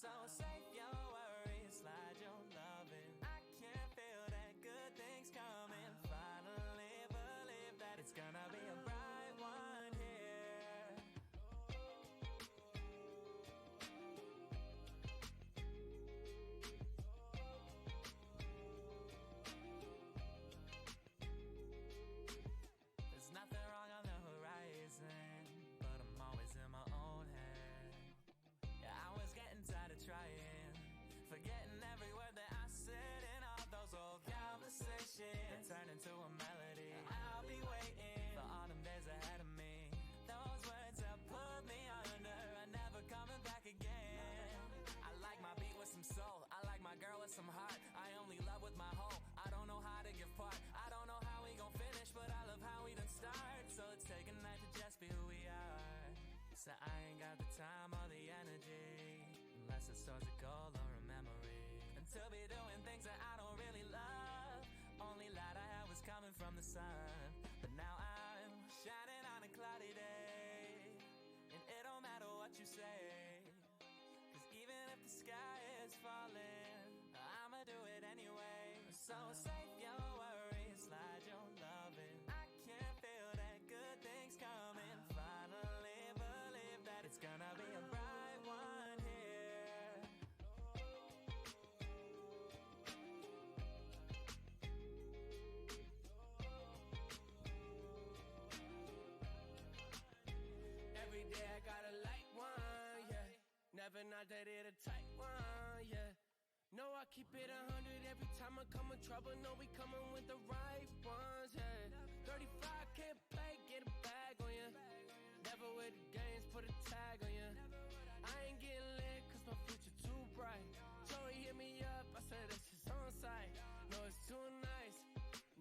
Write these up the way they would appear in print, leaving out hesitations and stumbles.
So save your worries, slide your loving. I can feel that good things coming. Finally believe that it's gonna be a bright one here. There's nothing wrong on the horizon, but I'm always in my own head. Yeah, I was getting tired of trying, forgetting every word that I said in all those old conversations that turned into a melody. I'll be waiting for autumn days ahead of me. Those words that pulled me under are never coming back again. I like my beat with some soul, I like my girl with some heart. I only love with my whole, I don't know how to give part. I don't know how we gon' finish, but I love how we done start. So let's take a night to just be who we are. So I ain't got the time or the energy, unless it's towards a goal or a memory. And to be doing things that I don't really love. Only light I had was coming from the sun, but now I'm shining on a cloudy day. And it don't matter what you say, cause even if the sky is falling, I'ma do it anyway. So save your worries, slide your loving. I can feel that good things coming. Finally believe that it's gonna be a bright one here. Every day I gotta light one, yeah. Never not that it a tight one, yeah. No, I keep it 100 every time I come with trouble. No, we coming with the right ones, yeah. 35 can't play, get a bag on ya. Never with the games, put a tag on ya. I ain't getting lit cause my future too bright. Joey hit me up, I said that's just on site. No, it's too nice.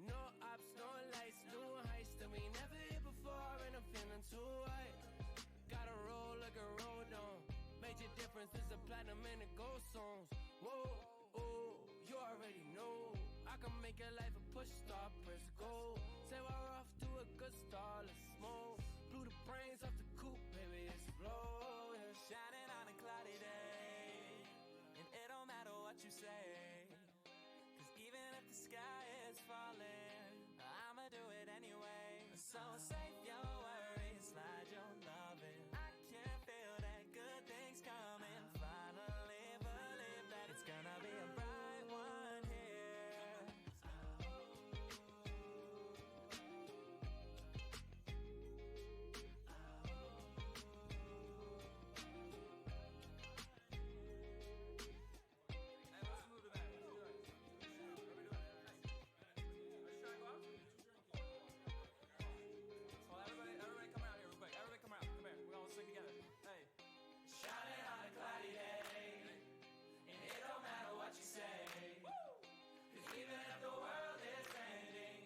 No ops, no lights, doing heist that we never hit before, and I'm feeling too white. Gotta roll like a road on. Major difference is the platinum and the gold songs. Whoa, oh, you already know. I can make your life a push star, press go. Say we're off to a good start, let's smoke. Blew the brains off the coupe, baby, explode. Shining on a cloudy day, and it don't matter what you say, cause even if the sky is falling, I'ma do it anyway. So save your worries, slide your loving. I can feel that good things coming. Finally believe that it's gonna be a bright one here. Hey, let's move to that. What you doing? What are we doing? Let's try and go out. Well, everybody come out here real quick. Everybody come out. Come here. We all sing together. Hey. Shining on a cloudy day, and it don't matter what you say, cause even if the world is ending,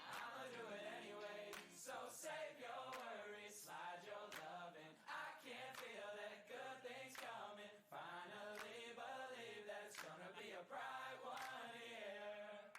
I'ma do it anyway. So save your worries, slide your loving. I can feel that good things coming. Finally believe that it's gonna be a bright one here.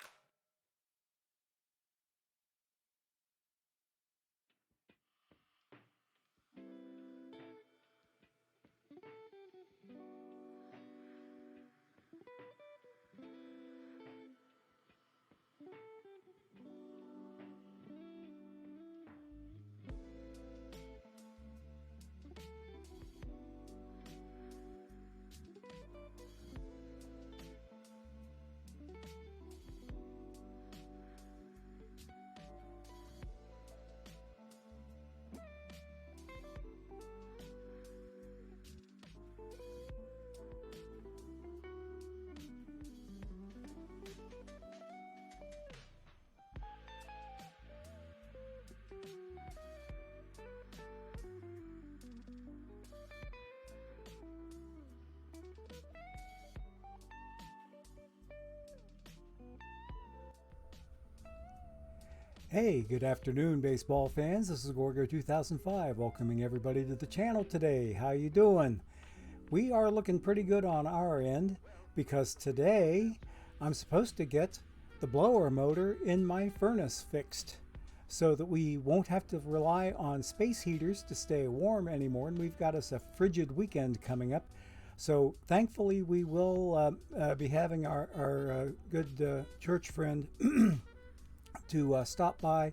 Hey, good afternoon, baseball fans. This is Gorgo 2005, welcoming everybody to the channel today. How you doing? We are looking pretty good on our end because today I'm supposed to get the blower motor in my furnace fixed so that we won't have to rely on space heaters to stay warm anymore. And we've got us a frigid weekend coming up. So thankfully, we will be having our good church friend to stop by.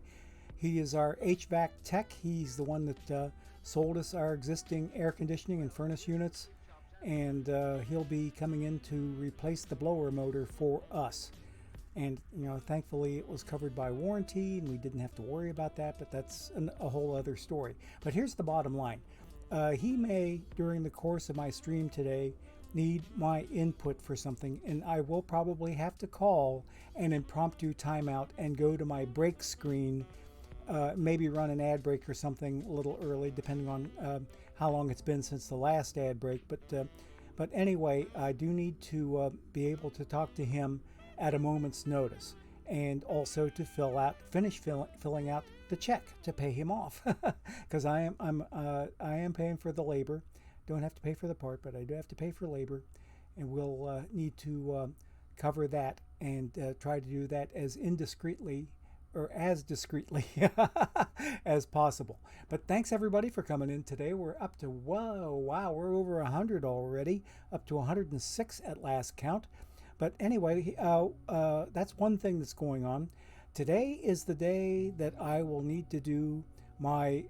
He is our HVAC tech. He's the one that sold us our existing air conditioning and furnace units, and he'll be coming in to replace the blower motor for us. And thankfully it was covered by warranty and we didn't have to worry about that, but that's a whole other story. But here's the bottom line. He may, during the course of my stream today, need my input for something, and I will probably have to call an impromptu timeout and go to my break screen, maybe run an ad break or something a little early, depending on how long it's been since the last ad break. But anyway, I do need to be able to talk to him at a moment's notice, and also to finish filling out the check to pay him off, because I am paying for the labor. Don't have to pay for the part, but I do have to pay for labor, and we'll need to cover that and try to do that as indiscreetly or as discreetly as possible. But thanks everybody for coming in today. We're up to wow, we're over 100 already, up to 106 at last count. But anyway, that's one thing that's going on. Today is the day that I will need to do my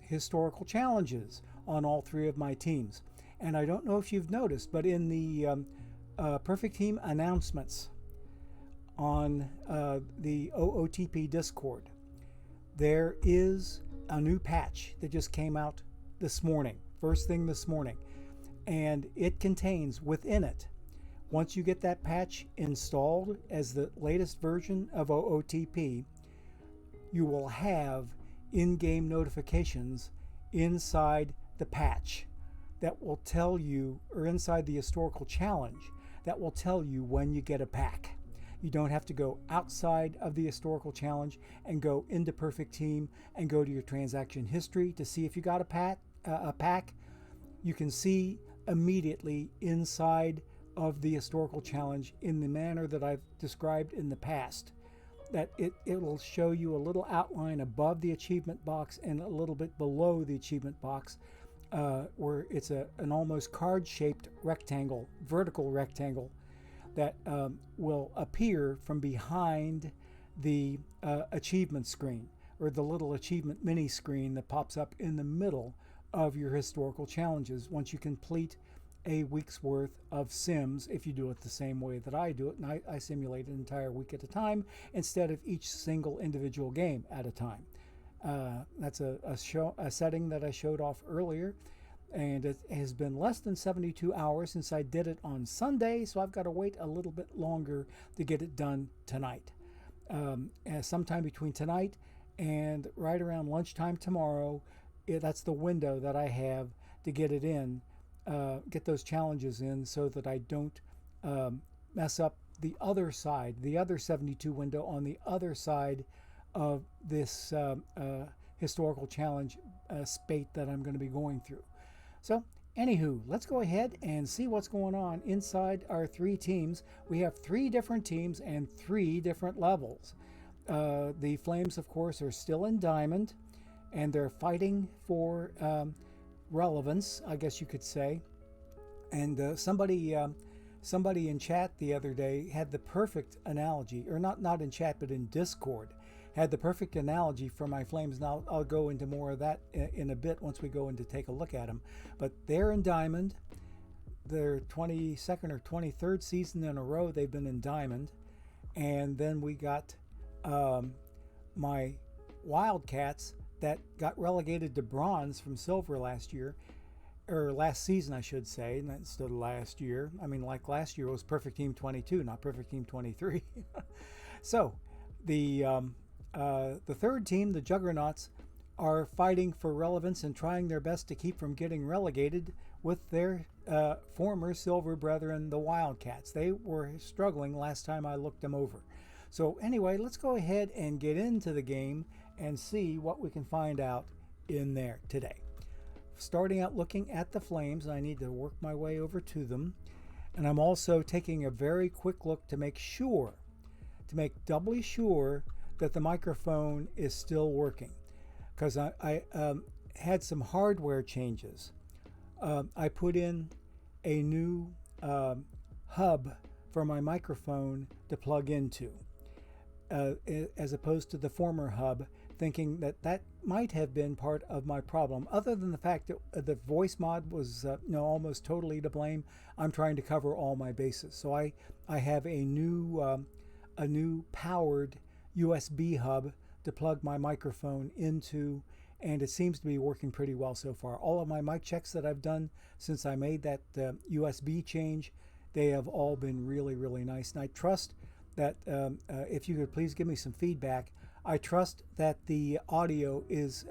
historical challenges on all three of my teams. And I don't know if you've noticed, but in the Perfect Team announcements on the OOTP Discord, there is a new patch that just came out this morning, first thing this morning. And it contains within it, once you get that patch installed as the latest version of OOTP, you will have in-game notifications inside the patch that will tell you, or inside the historical challenge, that will tell you when you get a pack. You don't have to go outside of the historical challenge and go into Perfect Team and go to your transaction history to see if you got a pack. You can see immediately inside of the historical challenge in the manner that I've described in the past, that it will show you a little outline above the achievement box and a little bit below the achievement box, where it's an almost card-shaped rectangle, vertical rectangle, that will appear from behind the achievement screen, or the little achievement mini screen that pops up in the middle of your historical challenges once you complete a week's worth of sims, if you do it the same way that I do it. And I simulate an entire week at a time instead of each single individual game at a time. That's a setting that I showed off earlier, and it has been less than 72 hours since I did it on Sunday, so I've got to wait a little bit longer to get it done tonight. Sometime between tonight and right around lunchtime tomorrow, that's the window that I have to get it in, get those challenges in, so that I don't mess up the other side, the other 72 window on the other side of this historical challenge spate that I'm going to be going through. So anywho, let's go ahead and see what's going on inside our three teams. We have three different teams and three different levels. The Flames, of course, are still in Diamond, and they're fighting for relevance, I guess you could say. And somebody in chat the other day had the perfect analogy, or not in chat, but in Discord, had the perfect analogy for my Flames. And I'll go into more of that in a bit once we go in to take a look at them. But they're in Diamond. Their 22nd or 23rd season in a row they've been in Diamond. And then we got my Wildcats that got relegated to bronze from silver last year, or last season I should say, instead of last year. I mean, like last year was Perfect Team 22, not Perfect Team 23. So the third team, the Juggernauts, are fighting for relevance and trying their best to keep from getting relegated with their former silver brethren, the Wildcats. They were struggling last time I looked them over. So anyway, let's go ahead and get into the game and see what we can find out in there today. Starting out looking at the Flames, I need to work my way over to them. And I'm also taking a very quick look to make doubly sure that the microphone is still working, because I had some hardware changes. I put in a new hub for my microphone to plug into, as opposed to the former hub, thinking that that might have been part of my problem. Other than the fact that the voice mod was almost totally to blame, I'm trying to cover all my bases. So I have a new powered USB hub to plug my microphone into, and it seems to be working pretty well so far. All of my mic checks that I've done since I made that USB change, they have all been really, really nice. And I trust that if you could please give me some feedback, I trust that the audio is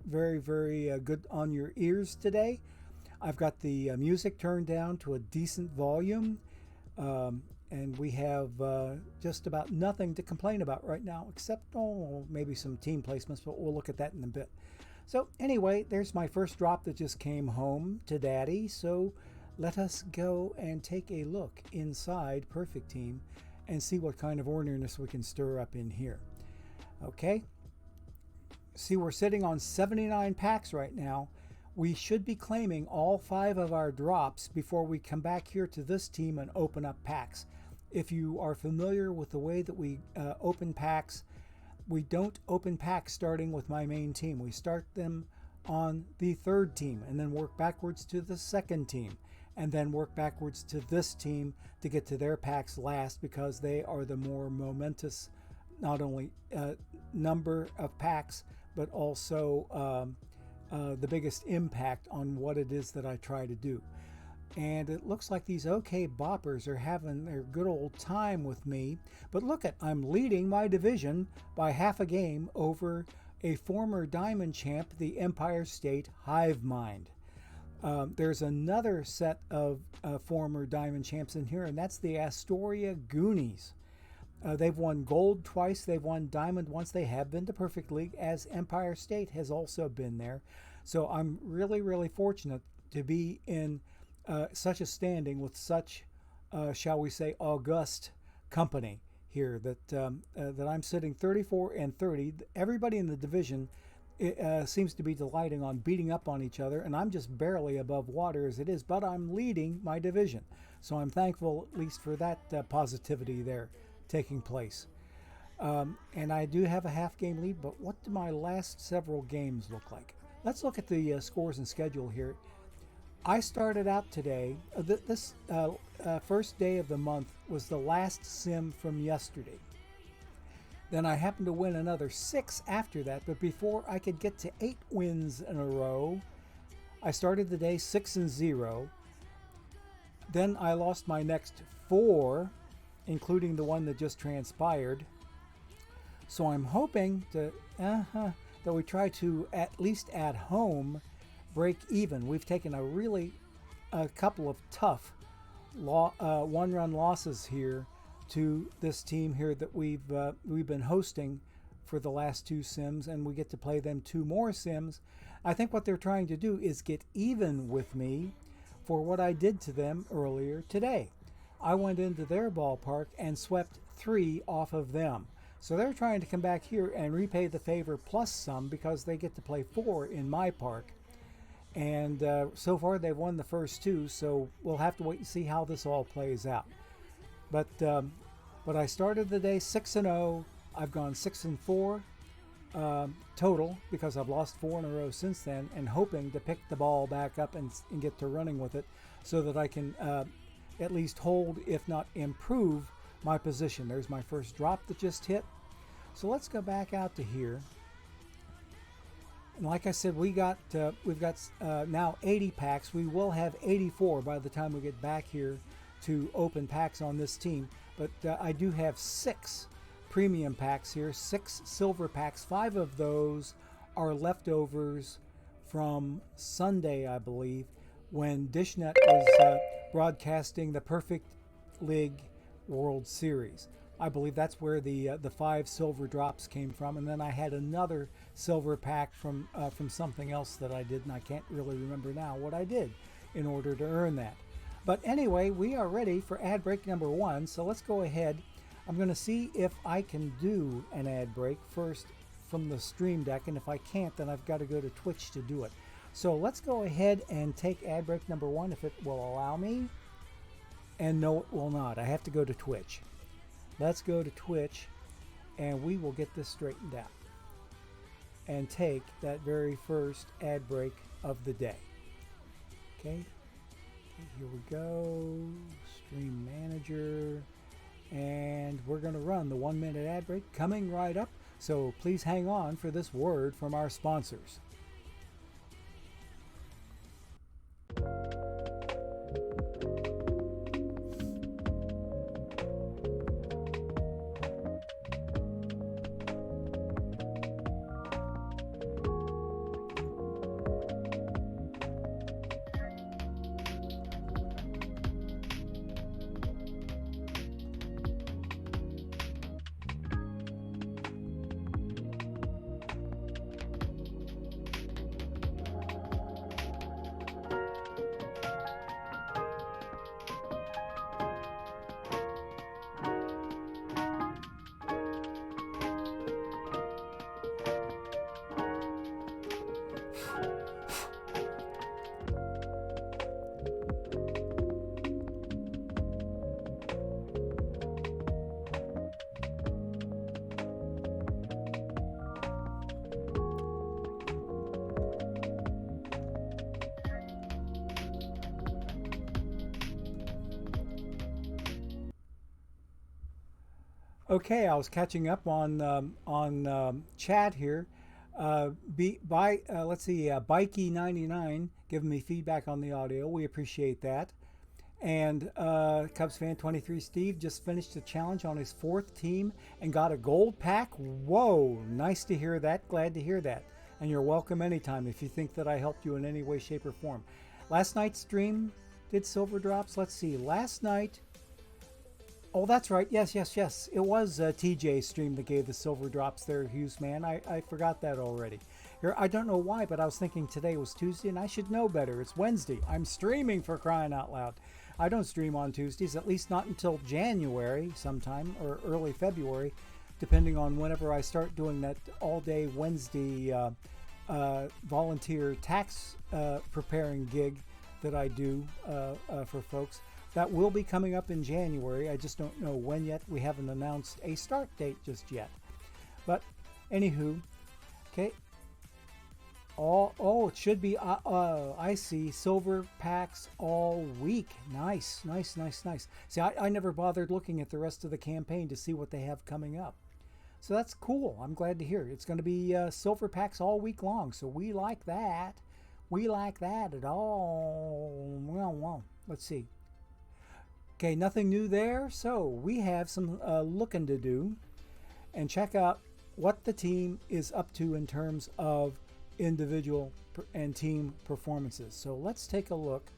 very, very good on your ears today. I've got the music turned down to a decent volume, and we have just about nothing to complain about right now, except maybe some team placements, but we'll look at that in a bit. So anyway, there's my first drop that just came home to Daddy. So let us go and take a look inside Perfect Team and see what kind of orneriness we can stir up in here. Okay, see, we're sitting on 79 packs right now. We should be claiming all 5 of our drops before we come back here to this team and open up packs. If you are familiar with the way that we open packs, we don't open packs starting with my main team. We start them on the 3rd team and then work backwards to the 2nd team and then work backwards to this team to get to their packs last, because they are the more momentous, not only number of packs, but also the biggest impact on what it is that I try to do. And it looks like these OK Boppers are having their good old time with me. But look at, I'm leading my division by half a game over a former Diamond champ, the Empire State Hive Mind. There's another set of former Diamond champs in here, and that's the Astoria Goonies. They've won gold twice. They've won diamond once. They have been to Perfect League, as Empire State has also been there. So I'm really, really fortunate to be in such a standing with such, shall we say, august company here, that I'm sitting 34 and 30. Everybody in the division seems to be delighting on beating up on each other, and I'm just barely above water as it is, but I'm leading my division. So I'm thankful at least for that positivity there taking place. And I do have a half game lead, but what do my last several games look like? Let's look at the scores and schedule here. I started out today, this first day of the month was the last sim from yesterday. Then I happened to win another 6 after that, but before I could get to 8 wins in a row, I started the day 6-0. Then I lost my next 4, including the one that just transpired. So I'm hoping to, that we try to, at least at home, break even. We've taken a couple of tough one-run losses here to this team here that we've been hosting for the last 2 sims, and we get to play them 2 more sims. I think what they're trying to do is get even with me for what I did to them earlier today. I went into their ballpark and swept 3 off of them. So they're trying to come back here and repay the favor plus some, because they get to play 4 in my park. And so far they've won the first 2, so we'll have to wait and see how this all plays out. But I started the day 6-0. I've gone 6-4 total, because I've lost 4 in a row since then, and hoping to pick the ball back up and get to running with it, so that I can at least hold, if not improve, my position. There's my first drop that just hit. So let's go back out to here. And like I said, we've got now 80 packs. We will have 84 by the time we get back here to open packs on this team. But I do have 6 premium packs here, 6 silver packs. 5 of those are leftovers from Sunday, I believe, when DishNet was broadcasting the Perfect League World Series. I believe that's where the 5 silver drops came from, and then I had another silver pack from something else that I did, and I can't really remember now what I did in order to earn that. But anyway, we are ready for ad break number 1, so let's go ahead. I'm going to see if I can do an ad break first from the Stream Deck, and if I can't, then I've got to go to Twitch to do it. So let's go ahead and take ad break number 1 if it will allow me. And no, it will not. I have to go to Twitch. Let's go to Twitch and we will get this straightened out and take that very first ad break of the day. Okay, here we go. Stream Manager. And we're going to run the 1-minute ad break coming right up. So please hang on for this word from our sponsors. Okay, I was catching up on chat here. Let's see, Bikey99 giving me feedback on the audio. We appreciate that. And Cubs fan 23 Steve just finished a challenge on his 4th team and got a gold pack. Whoa, nice to hear that. Glad to hear that. And you're welcome anytime if you think that I helped you in any way, shape, or form. Last night's stream did silver drops. Let's see. Last night. Oh, that's right. Yes. It was TJ's stream that gave the silver drops there, Hughes man. I forgot that already. Here, I don't know why, but I was thinking today was Tuesday, and I should know better. It's Wednesday. I'm streaming, for crying out loud. I don't stream on Tuesdays, at least not until January sometime, or early February, depending on whenever I start doing that all-day Wednesday volunteer tax preparing gig that I do for folks. That will be coming up in January. I just don't know when yet. We haven't announced a start date just yet. But anywho, okay. Oh, it should be, I see, silver packs all week. Nice. See, I never bothered looking at the rest of the campaign to see what they have coming up. So that's cool. I'm glad to hear. It's going to be silver packs all week long. So we like that. We like that at all. Well, let's see. Okay, nothing new there. So we have some looking to do and check out what the team is up to in terms of individual and team performances. So let's take a look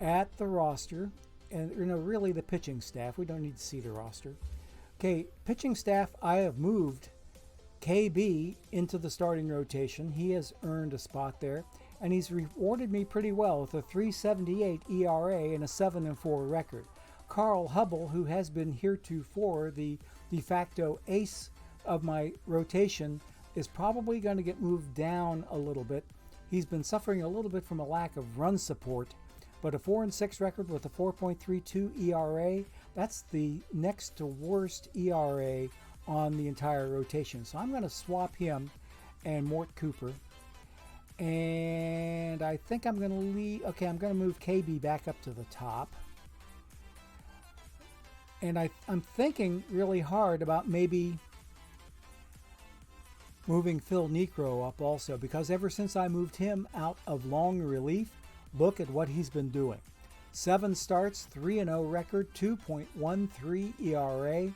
at the roster and really the pitching staff. We don't need to see the roster. Okay, pitching staff, I have moved KB into the starting rotation. He has earned a spot there, and he's rewarded me pretty well with a 3.78 ERA and a 7-4 record. Carl Hubble, who has been heretofore the de facto ace of my rotation, is probably going to get moved down a little bit. He's been suffering a little bit from a lack of run support, but a 4-6 record with a 4.32 ERA, that's the next to worst ERA on the entire rotation. So I'm going to swap him and Mort Cooper. And I think I'm going to leave. Okay, I'm going to move KB back up to the top. And I'm thinking really hard about maybe moving Phil Niekro up also, because ever since I moved him out of long relief, look at what he's been doing. 7 starts, 3-0 record, 2.13 ERA.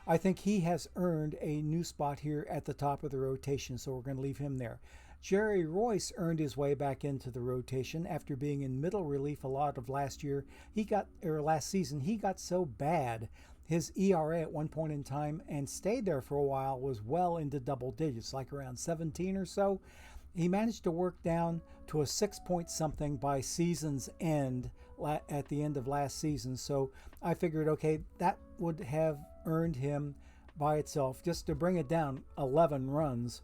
I think he has earned a new spot here at the top of the rotation, so we're going to leave him there. Jerry Royce earned his way back into the rotation after being in middle relief a lot of last season. He got so bad, his ERA at one point in time, and stayed there for a while, was well into double digits, like around 17 or so. He managed to work down to a 6-point-something by season's end at the end of last season. So I figured, okay, that would have earned him by itself, just to bring it down 11 runs,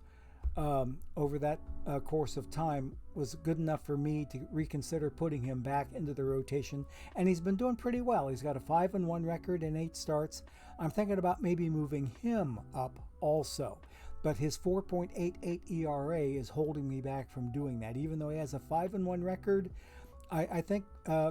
over that course of time was good enough for me to reconsider putting him back into the rotation. And he's been doing pretty well. He's got a 5-1 record in 8 starts. I'm thinking about maybe moving him up also. But his 4.88 ERA is holding me back from doing that. Even though he has a 5-1 record, I think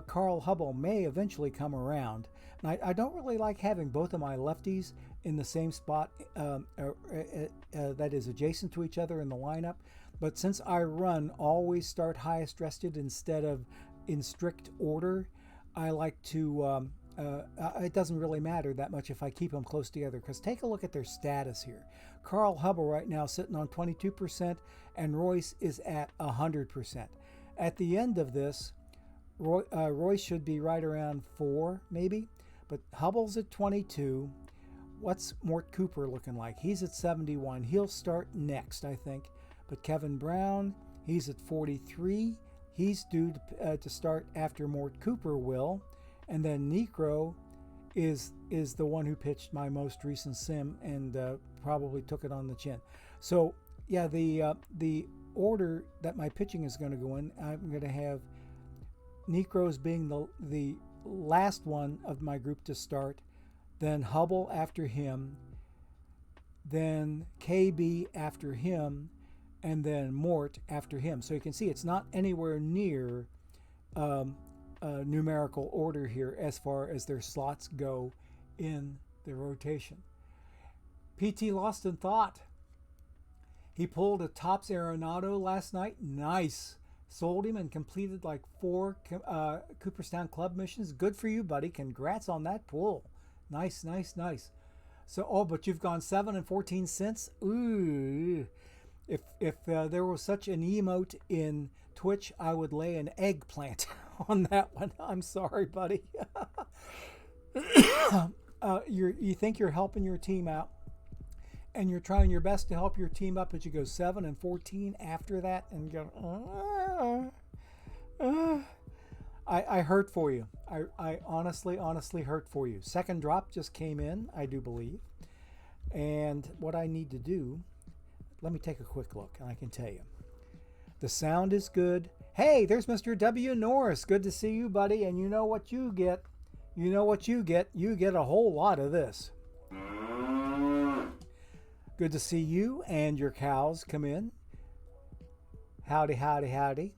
Carl Hubble may eventually come around. And I don't really like having both of my lefties in the same spot that is adjacent to each other in the lineup. But since I run always start highest rested instead of in strict order, I like to, it doesn't really matter that much if I keep them close together, because take a look at their status here. Carl Hubble right now sitting on 22% and Royce is at 100%. At the end of this, Royce should be right around 4 maybe, but Hubble's at 22. What's Mort Cooper looking like? He's at 71. He'll start next, I think. But Kevin Brown, he's at 43. He's due to start after Mort Cooper will. And then Necro is the one who pitched my most recent sim and probably took it on the chin. So yeah, the order that my pitching is going to go in, I'm going to have Necro's being the last one of my group to start, then Hubble after him, then KB after him, and then Mort after him. So you can see it's not anywhere near numerical order here as far as their slots go in the rotation. PT lost in thought. He pulled a Topps Arenado last night. Nice. Sold him and completed like 4 Cooperstown Club missions. Good for you, buddy. Congrats on that pull. Nice, nice, nice. So, but you've gone 7 and 14 cents. Ooh. If there was such an emote in Twitch, I would lay an eggplant on that one. I'm sorry, buddy. You think you're helping your team out, and you're trying your best to help your team up, but you go 7 and 14 after that, and go, I hurt for you. I honestly hurt for you. Second drop just came in, I do believe. And what I need to do, let me take a quick look, and I can tell you. The sound is good. Hey, there's Mr. W. Norris. Good to see you, buddy. And you know what you get. You know what you get. You get a whole lot of this. Good to see you and your cows come in. Howdy, howdy, howdy.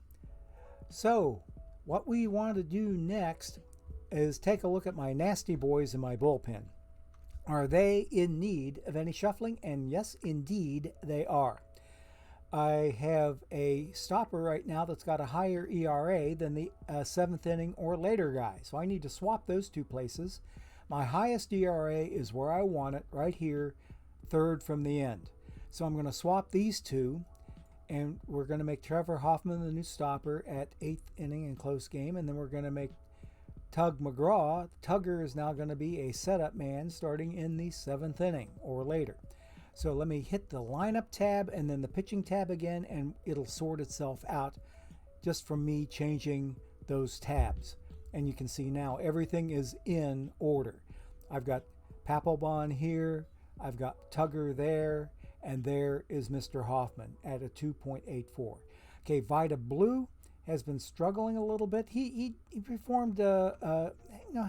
So, what we want to do next is take a look at my nasty boys in my bullpen. Are they in need of any shuffling? And yes, indeed, they are. I have a stopper right now that's got a higher ERA than the 7th inning or later guy. So I need to swap those two places. My highest ERA is where I want it, right here, 3rd from the end. So I'm going to swap these two, and we're going to make Trevor Hoffman the new stopper at 8th inning in close game, and then we're going to make Tug McGraw. Tugger is now going to be a setup man starting in the 7th inning or later. So let me hit the lineup tab and then the pitching tab again, and it'll sort itself out just from me changing those tabs. And you can see now everything is in order. I've got Papelbon here, I've got Tugger there, and there is Mr. Hoffman at a 2.84. Okay, Vida Blue has been struggling a little bit. He performed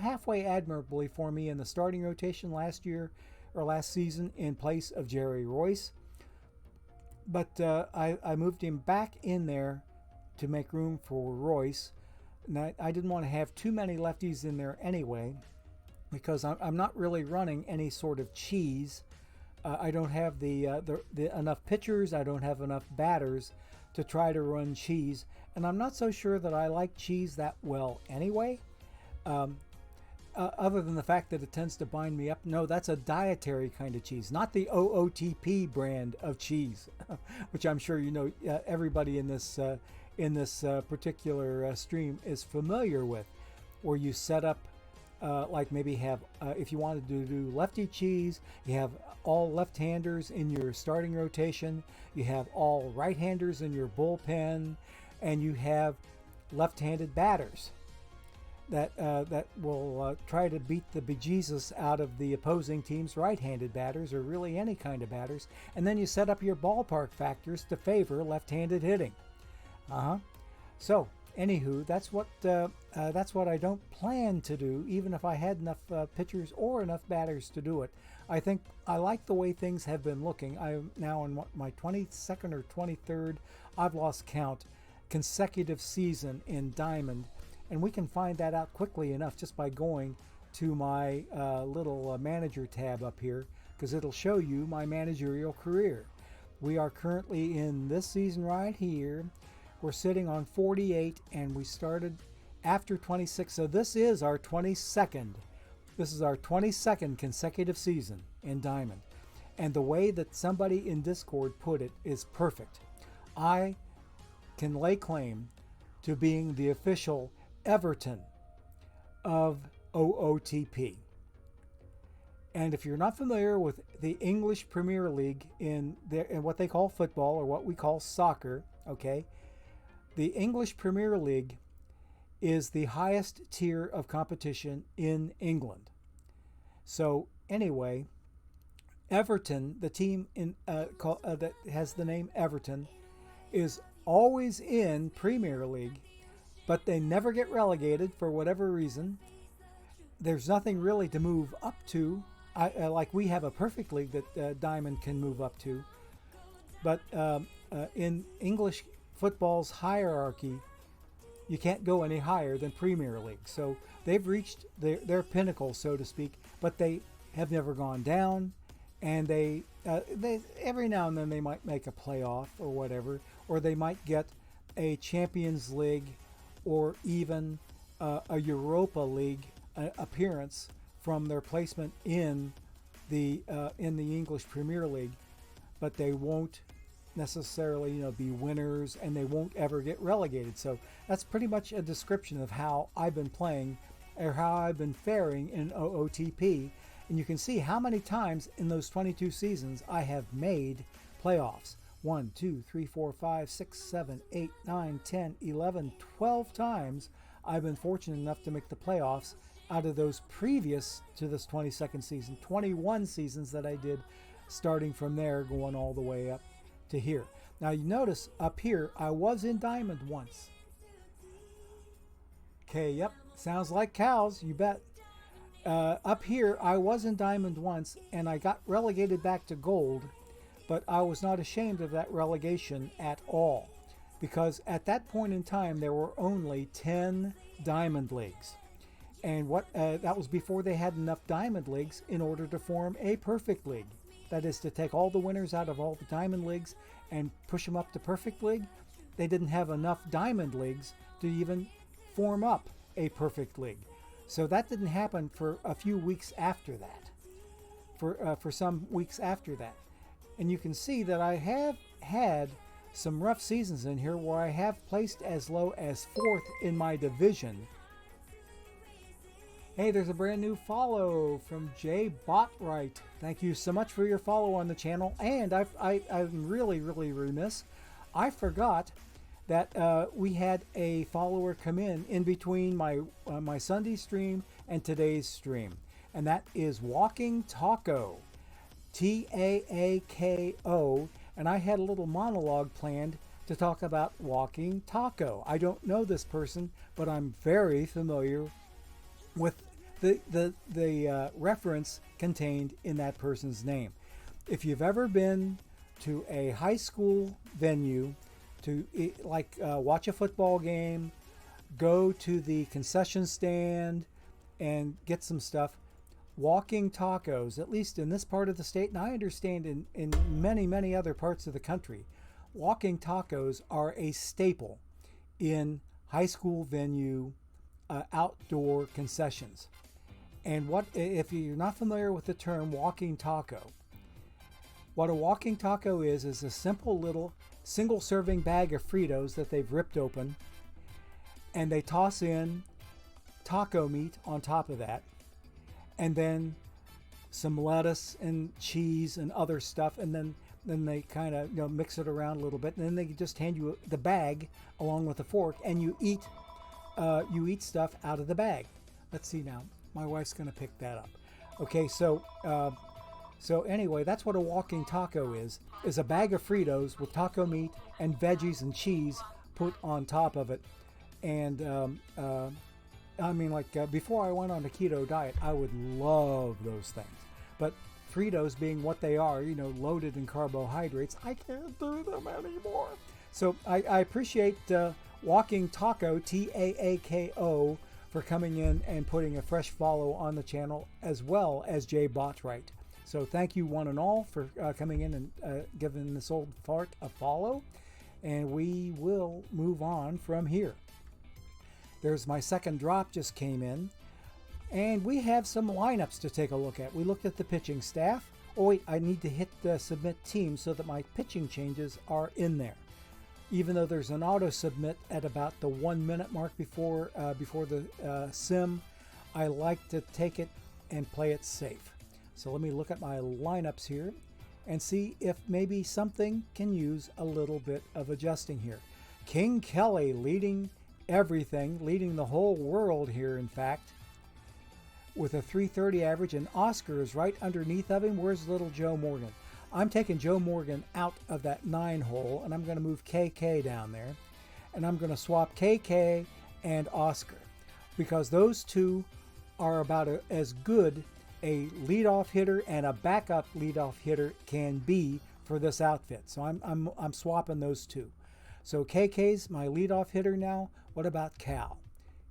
halfway admirably for me in the starting rotation last season in place of Jerry Royce. But I moved him back in there to make room for Royce. And I didn't want to have too many lefties in there anyway, because I'm not really running any sort of cheese. I don't have the enough pitchers. I don't have enough batters to try to run cheese. And I'm not so sure that I like cheese that well anyway. Other than the fact that it tends to bind me up. No, that's a dietary kind of cheese, not the OOTP brand of cheese, which I'm sure you know everybody in this particular stream is familiar with, where you set up like maybe have, if you wanted to do lefty cheese, you have all left-handers in your starting rotation, you have all right-handers in your bullpen, and you have left-handed batters. that will try to beat the bejesus out of the opposing team's right-handed batters, or really any kind of batters, and then you set up your ballpark factors to favor left-handed hitting. So, anywho, that's what I don't plan to do, even if I had enough pitchers or enough batters to do it. I think I like the way things have been looking. I'm now in my 22nd or 23rd, I've lost count, consecutive season in Diamond. And we can find that out quickly enough just by going to my little manager tab up here, because it'll show you my managerial career. We are currently in this season right here. We're sitting on 48, and we started after 26. So this is our 22nd. This is our 22nd consecutive season in Diamond. And the way that somebody in Discord put it is perfect. I can lay claim to being the official Everton of OOTP. And if you're not familiar with the English Premier League in what they call football, or what we call soccer, okay, the English Premier League is the highest tier of competition in England. So anyway, Everton, the team that has the name Everton, is always in Premier League, but they never get relegated for whatever reason. There's nothing really to move up to. Like we have a perfect league that Diamond can move up to. But in English football's hierarchy, you can't go any higher than Premier League. So they've reached their pinnacle, so to speak, but they have never gone down. And they every now and then they might make a playoff or whatever, or they might get a Champions League or even a Europa League appearance from their placement in the English Premier League, but they won't necessarily be winners, and they won't ever get relegated. So that's pretty much a description of how I've been playing, or how I've been faring in OOTP. And you can see how many times in those 22 seasons I have made playoffs. 1, 2, 3, 4, 5, 6, 7, 8, 9, 10, 11, 12 times I've been fortunate enough to make the playoffs out of those previous to this 22nd season, 21 seasons that I did, starting from there going all the way up to here. Now you notice up here I was in Diamond once. Okay, yep, sounds like cows, you bet. Up here I was in Diamond once, and I got relegated back to Gold, but I was not ashamed of that relegation at all, because at that point in time there were only 10 Diamond Leagues. And that was before they had enough Diamond Leagues in order to form a Perfect League. That is to take all the winners out of all the Diamond Leagues and push them up to Perfect League. They didn't have enough Diamond Leagues to even form up a Perfect League. So that didn't happen for a few weeks after that, for some weeks after that. And you can see that I have had some rough seasons in here where I have placed as low as 4th in my division. Hey, there's a brand new follow from Jay Botright. Thank you so much for your follow on the channel. And I'm really, really remiss. I forgot that we had a follower come in between my Sunday stream and today's stream. And that is Walking Taco. Taako. And I had a little monologue planned to talk about Walking Taco. I don't know this person, but I'm very familiar with the reference contained in that person's name. If you've ever been to a high school venue to watch a football game, go to the concession stand and get some stuff, Walking Tacos, at least in this part of the state, and I understand in many, many other parts of the country, Walking Tacos are a staple in high school venue outdoor concessions. And if you're not familiar with the term walking taco, what a walking taco is a simple little single serving bag of Fritos that they've ripped open, and they toss in taco meat on top of that, and then some lettuce and cheese and other stuff, and then they kind of mix it around a little bit, and then they just hand you the bag along with the fork, and you eat you eat stuff out of the bag. Let's see now. My wife's going to pick that up. Okay, so anyway, that's what a walking taco is a bag of Fritos with taco meat and veggies and cheese put on top of it. And I mean, like before I went on a keto diet, I would love those things. But Fritos being what they are, you know, loaded in carbohydrates, I can't do them anymore. So I appreciate Walking Taco, Taako, for coming in and putting a fresh follow on the channel, as well as Jay Botwright. So thank you one and all for coming in and giving this old fart a follow. And we will move on from here. There's my second drop just came in. And we have some lineups to take a look at. We looked at the pitching staff. Oh wait, I need to hit the submit team so that my pitching changes are in there. Even though there's an auto submit at about the 1 minute mark before the sim, I like to take it and play it safe. So let me look at my lineups here and see if maybe something can use a little bit of adjusting here. King Kelly leading everything, leading the whole world here, in fact, with a 330 average, and Oscar is right underneath of him. Where's little Joe Morgan? I'm taking Joe Morgan out of that 9 hole, and I'm going to move KK down there, and I'm going to swap KK and Oscar, because those two are about as good a leadoff hitter and a backup leadoff hitter can be for this outfit. So I'm swapping those two. So KK's my leadoff hitter now. What about Cal?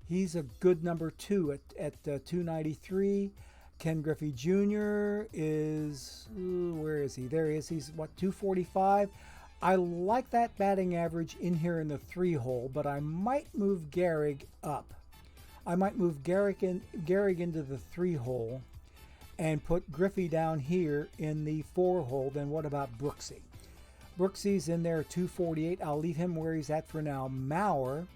He's a good number 2 at 293. Ken Griffey Jr. is, where is he? There he is. He's, what, 245? I like that batting average in here in the 3 hole, but I might move Gehrig up. I might move Gehrig into the 3 hole and put Griffey down here in the 4 hole. Then what about Brooksy? Brooksy's in there at 248. I'll leave him where he's at for now. Mauer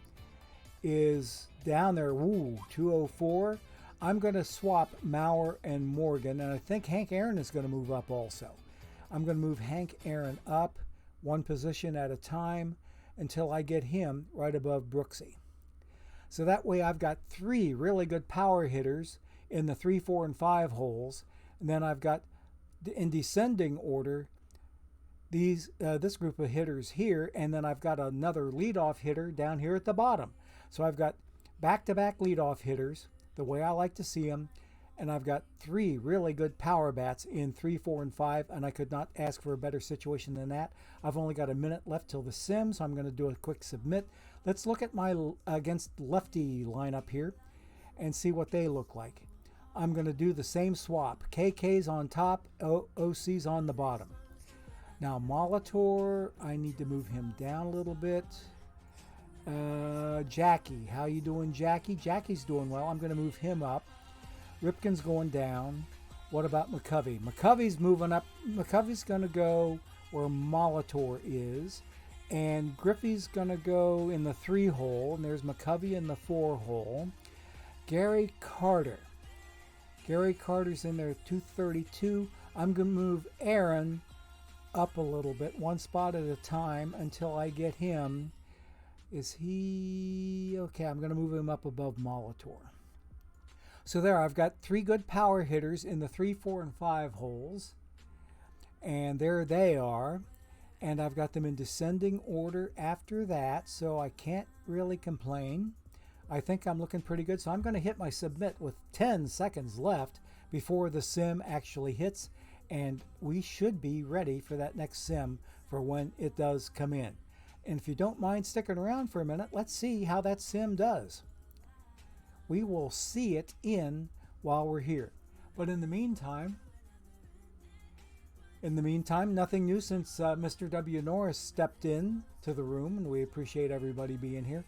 is down there, 204. I'm going to swap Mauer and Morgan, and I think Hank Aaron is going to move up also. I'm going to move Hank Aaron up 1 position at a time until I get him right above Brooksy. So that way I've got 3 really good power hitters in the 3, 4, and 5 holes, and then I've got, in descending order, this group of hitters here, and then I've got another leadoff hitter down here at the bottom. So I've got back-to-back leadoff hitters, the way I like to see them, and I've got 3 really good power bats in 3, 4, and 5, and I could not ask for a better situation than that. I've only got a minute left till the sim, so I'm going to do a quick submit. Let's look at my against lefty lineup here and see what they look like. I'm going to do the same swap. KK's on top, OC's on the bottom. Now Molitor, I need to move him down a little bit. Jackie, how you doing, Jackie? Jackie's doing well. I'm going to move him up. Ripken's going down. What about McCovey? McCovey's moving up. McCovey's going to go where Molitor is, and Griffey's going to go in the 3 hole, and there's McCovey in the 4 hole. Gary Carter. Gary Carter's in there at 232. I'm going to move Aaron up a little bit, 1 spot at a time, until I get him. Is he okay? I'm going to move him up above Molitor. So there, I've got 3 good power hitters in the 3, 4, and 5 holes, and there they are. And I've got them in descending order after that, so I can't really complain. I think I'm looking pretty good, so I'm going to hit my submit with 10 seconds left before the sim actually hits, and we should be ready for that next sim for when it does come in. And if you don't mind sticking around for a minute, let's see how that sim does. We will see it in while we're here. But in the meantime, nothing new since Mr. W. Norris stepped in to the room, and we appreciate everybody being here.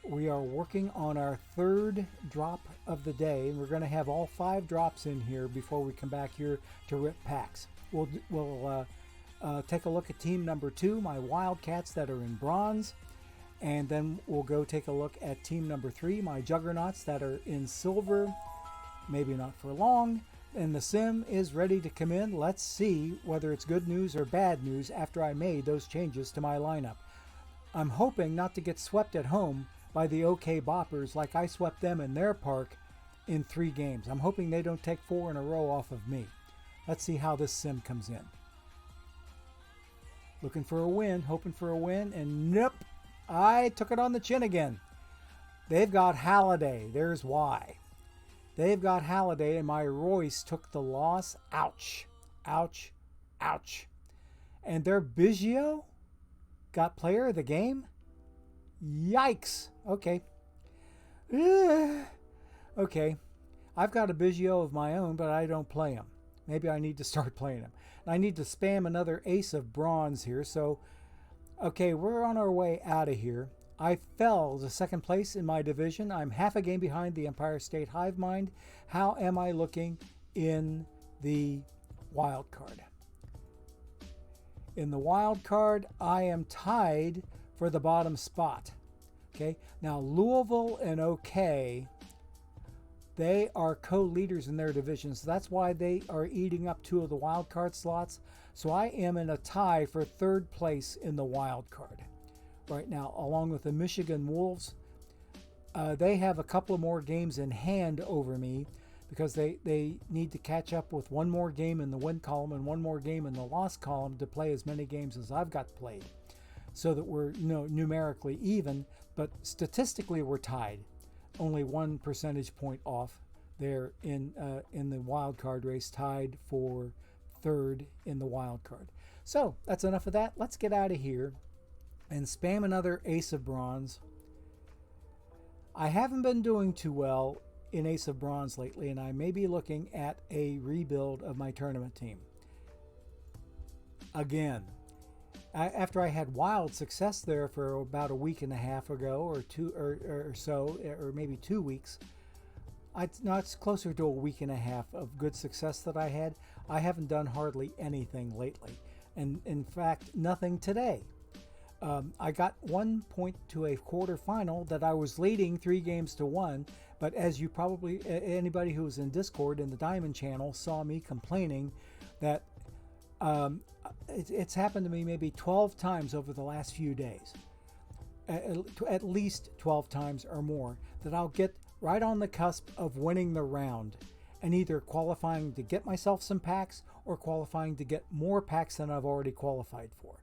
We are working on our 3rd drop of the day, and we're going to have all 5 drops in here before we come back here to rip packs. We'll take a look at team number 2, my Wildcats that are in bronze, and then we'll go take a look at team number 3, my Juggernauts that are in silver, maybe not for long, and the sim is ready to come in. Let's see whether it's good news or bad news after I made those changes to my lineup. I'm hoping not to get swept at home by the OK Boppers like I swept them in their park in 3 games. I'm hoping they don't take 4 in a row off of me. Let's see how this sim comes in. Looking for a win, hoping for a win, and nope, I took it on the chin again. They've got Halliday. There's why. They've got Halliday, and my Royce took the loss. Ouch. Ouch. Ouch. And their Biggio got player of the game? Yikes. Okay. Okay. I've got a Biggio of my own, but I don't play him. Maybe I need to start playing him. I need to spam another ace of bronze here. So, okay, we're on our way out of here. I fell to second place in my division. I'm half a game behind the Empire State Hive Mind. How am I looking in the wild card? In the wild card, I am tied for the bottom spot. Okay, now Louisville and OK, they are co-leaders in their divisions. So that's why they are eating up 2 of the wild card slots. So I am in a tie for 3rd place in the wild card right now, along with the Michigan Wolves. They have a couple of more games in hand over me because they need to catch up with 1 more game in the win column and 1 more game in the loss column to play as many games as I've got played, so that we're numerically even, but statistically we're tied. Only 1 percentage point off there in the wild card race, tied for 3rd in the wild card. So that's enough of that. Let's get out of here and spam another ace of bronze. I haven't been doing too well in ace of bronze lately, and I may be looking at a rebuild of my tournament team again. After I had wild success there for about a week and a half ago, or 2 or so, or maybe 2 weeks, it's closer to a week and a half of good success that I had. I haven't done hardly anything lately, and in fact, nothing today. I got 1 point to a quarterfinal that I was leading 3 games to 1, but as you probably, anybody who was in Discord in the Diamond channel saw me complaining that it's happened to me maybe 12 times over the last few days, at least 12 times or more, that I'll get right on the cusp of winning the round and either qualifying to get myself some packs or qualifying to get more packs than I've already qualified for.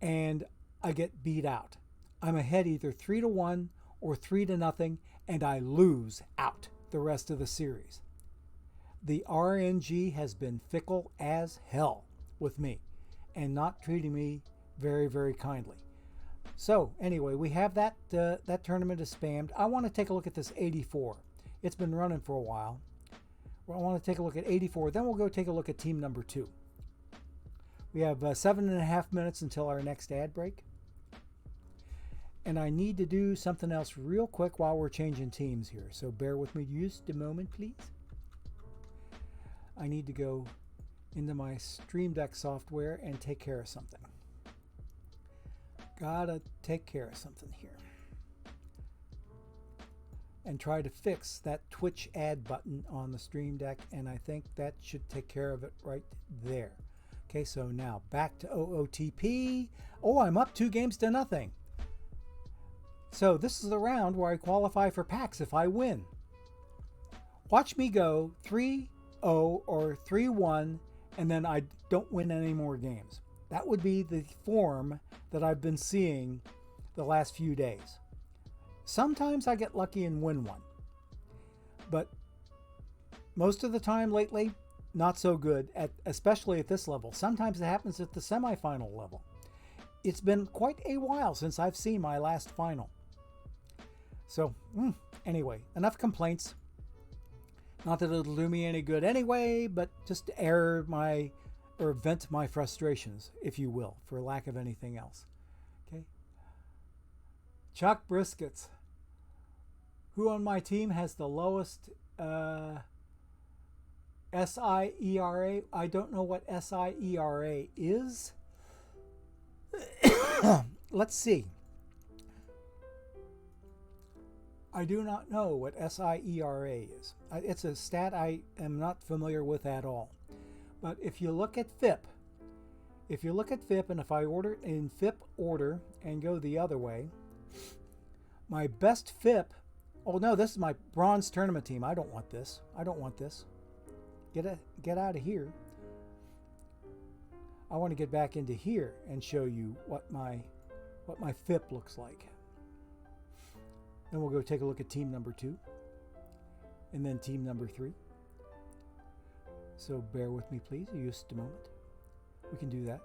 And I get beat out. I'm ahead either 3-1 or 3-0, and I lose out the rest of the series. The RNG has been fickle as hell with me and not treating me very, very kindly. So anyway, we have that tournament is spammed. I want to take a look at this 84. It's been running for a while. Well, I want to take a look at 84. Then we'll go take a look at team number 2. We have 7.5 minutes until our next ad break. And I need to do something else real quick while we're changing teams here. So bear with me just a moment, please. I need to go into my Stream Deck software and take care of something. Gotta take care of something here. And try to fix that Twitch ad button on the Stream Deck, and I think that should take care of it right there. Okay, so now back to OOTP. Oh, I'm up 2 games to nothing. So this is the round where I qualify for packs if I win. Watch me go 3-0 or 3-1, and then I don't win any more games. That would be the form that I've been seeing the last few days. Sometimes I get lucky and win one, but most of the time lately, not so good, especially at this level. Sometimes it happens at the semifinal level. It's been quite a while since I've seen my last final. So anyway, enough complaints. Not that it'll do me any good anyway, but just to air my, or vent my frustrations, if you will, for lack of anything else. Okay. Chuck Briskets. Who on my team has the lowest SIERA? I don't know what SIERA is. Let's see. I do not know what SIERA is. It's a stat I am not familiar with at all. But if you look at FIP, and if I order it in FIP order and go the other way, My best FIP. Oh no, this is my bronze tournament team. I don't want this. I don't want this. Get out of here. I want to get back into here and show you what my FIP looks like. Then we'll go take a look at team number 2 and then team number 3. So bear with me, please, just a moment. We can do that.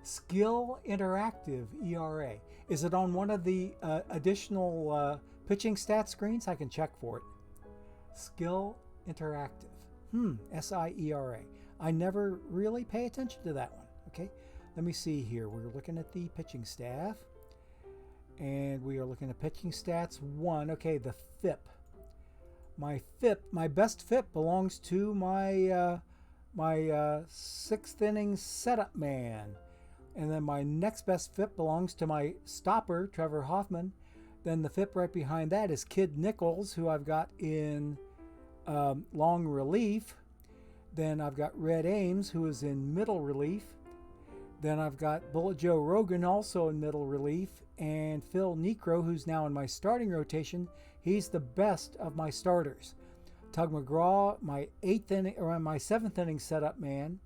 Skill Interactive ERA. Is it on one of the additional pitching stat screens? I can check for it. Skill Interactive. SIERA. I never really pay attention to that one. Okay, let me see here. We're looking at the pitching staff. And we are looking at pitching stats 1. Okay, the FIP. My best FIP belongs to my 6th inning setup man. And then my next best FIP belongs to my stopper, Trevor Hoffman. Then the FIP right behind that is Kid Nichols, who I've got in long relief. Then I've got Red Ames, who is in middle relief. Then I've got Bullet Joe Rogan, also in middle relief. And Phil Necro, who's now in my starting rotation. He's the best of my starters. Tug McGraw, my 7th inning setup man,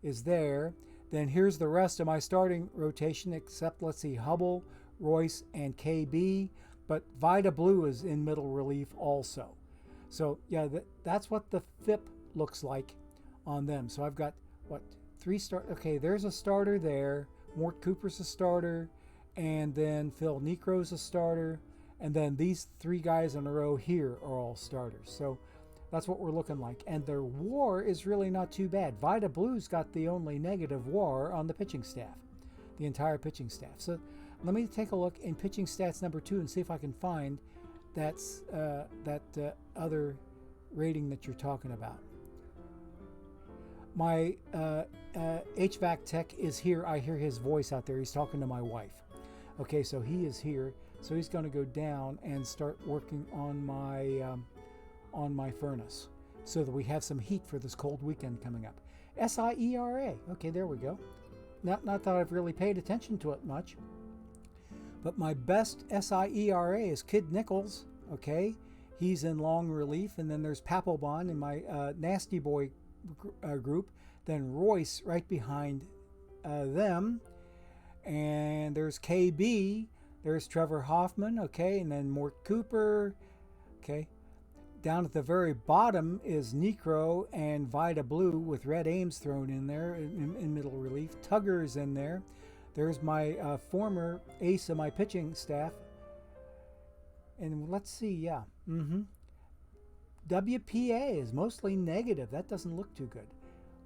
is there. Then here's the rest of my starting rotation, except, let's see, Hubble, Royce, and KB. But Vida Blue is in middle relief also. So, yeah, that's what the FIP looks like on them. So I've got, 3 start. Okay, there's a starter there. Mort Cooper's a starter. And then Phil Necro's a starter. And then these 3 guys in a row here are all starters. So that's what we're looking like. And their WAR is really not too bad. Vida Blue's got the only negative WAR on the pitching staff, the entire pitching staff. So let me take a look in pitching stats number 2 and see if I can find that other rating that you're talking about. My HVAC tech is here. I hear his voice out there. He's talking to my wife. Okay, so he is here. So he's going to go down and start working on my furnace so that we have some heat for this cold weekend coming up. SIERA. Okay, there we go. Not that I've really paid attention to it much. But my best SIERA is Kid Nichols. Okay, he's in long relief. And then there's Papelbon in my Nasty Boy group. Then Royce right behind them. And there's KB. There's Trevor Hoffman. Okay, and then Mort Cooper. Okay. Down at the very bottom is Necro and Vida Blue with Red Ames thrown in there in middle relief. Tugger's in there. There's my former ace of my pitching staff. And let's see, yeah. WPA is mostly negative. That doesn't look too good.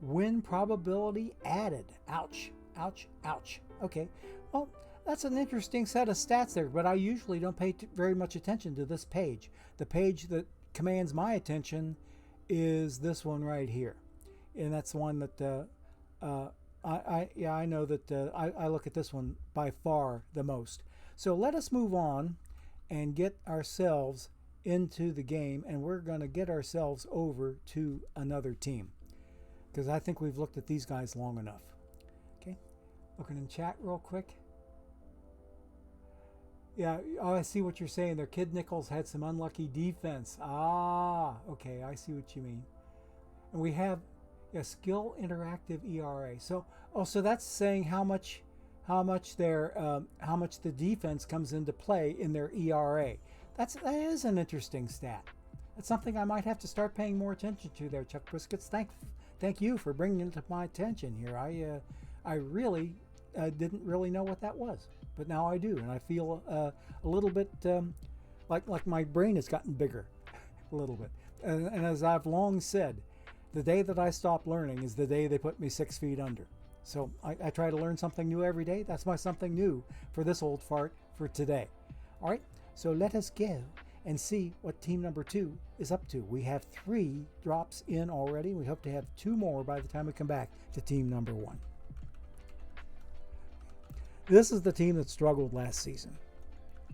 Win probability added. Ouch, ouch, ouch. Okay, well, that's an interesting set of stats there, but I usually don't pay very much attention to this page. The page that commands my attention is this one right here, and that's the one that I know that I look at this one by far the most. So let us move on and get ourselves into the game, and we're going to get ourselves over to another team because I think we've looked at these guys long enough. Okay, looking in chat real quick. Yeah, oh, I see what you're saying there. Kid Nichols had some unlucky defense. Ah, okay, I see what you mean. And we have a Skill Interactive ERA. So, so that's saying how much the defense comes into play in their ERA. That is an interesting stat. That's something I might have to start paying more attention to there, Chuck Briskets. Thank you for bringing it to my attention here. I really didn't really know what that was. But now I do, and I feel a little bit like my brain has gotten bigger, a little bit. And as I've long said, the day that I stop learning is the day they put me 6 feet under. So I try to learn something new every day. That's my something new for this old fart for today. All right, so let us go and see what team number 2 is up to. We have 3 drops in already. We hope to have 2 more by the time we come back to team number 1. This is the team that struggled last season.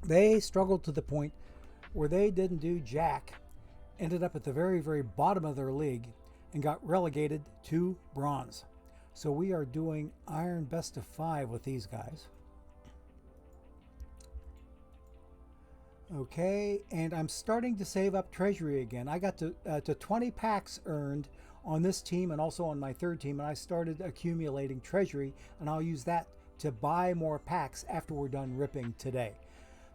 They struggled to the point where they didn't do jack, ended up at the very, very bottom of their league, and got relegated to bronze. So we are doing Iron Best of 5 with these guys. Okay, and I'm starting to save up treasury again. I got to 20 packs earned on this team and also on my third team, and I started accumulating treasury, and I'll use that to buy more packs after we're done ripping today.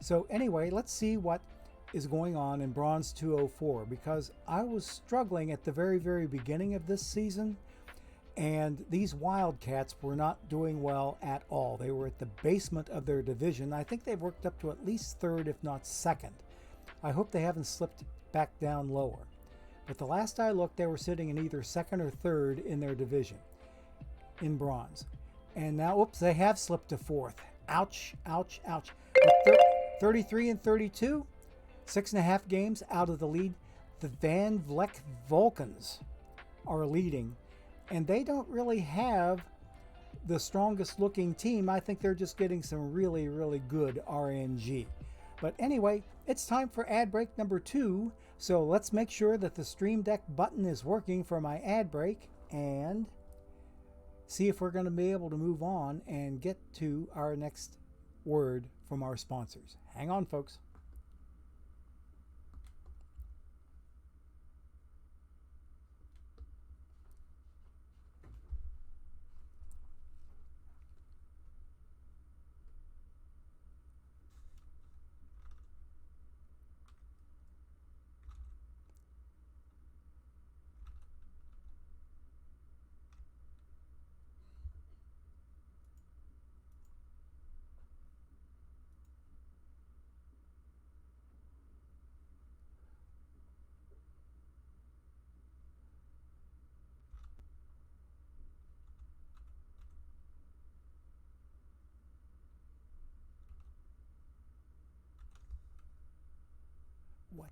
So anyway, let's see what is going on in Bronze 204, because I was struggling at the very beginning of this season, and these Wildcats were not doing well at all. They were at the basement of their division. I think they've worked up to at least third, if not second. I hope they haven't slipped back down lower. But the last I looked, they were sitting in either second or third in their division in bronze. And now, oops, they have slipped to fourth. Ouch, ouch, ouch. But 33 and 32, 6.5 games out of the lead. The Van Vleck Vulcans are leading, and they don't really have the strongest looking team. I think they're just getting some really good RNG. But anyway, it's time for ad break number 2. So let's make sure that the Stream Deck button is working for my ad break and see if we're going to be able to move on and get to our next word from our sponsors. Hang on, folks. What?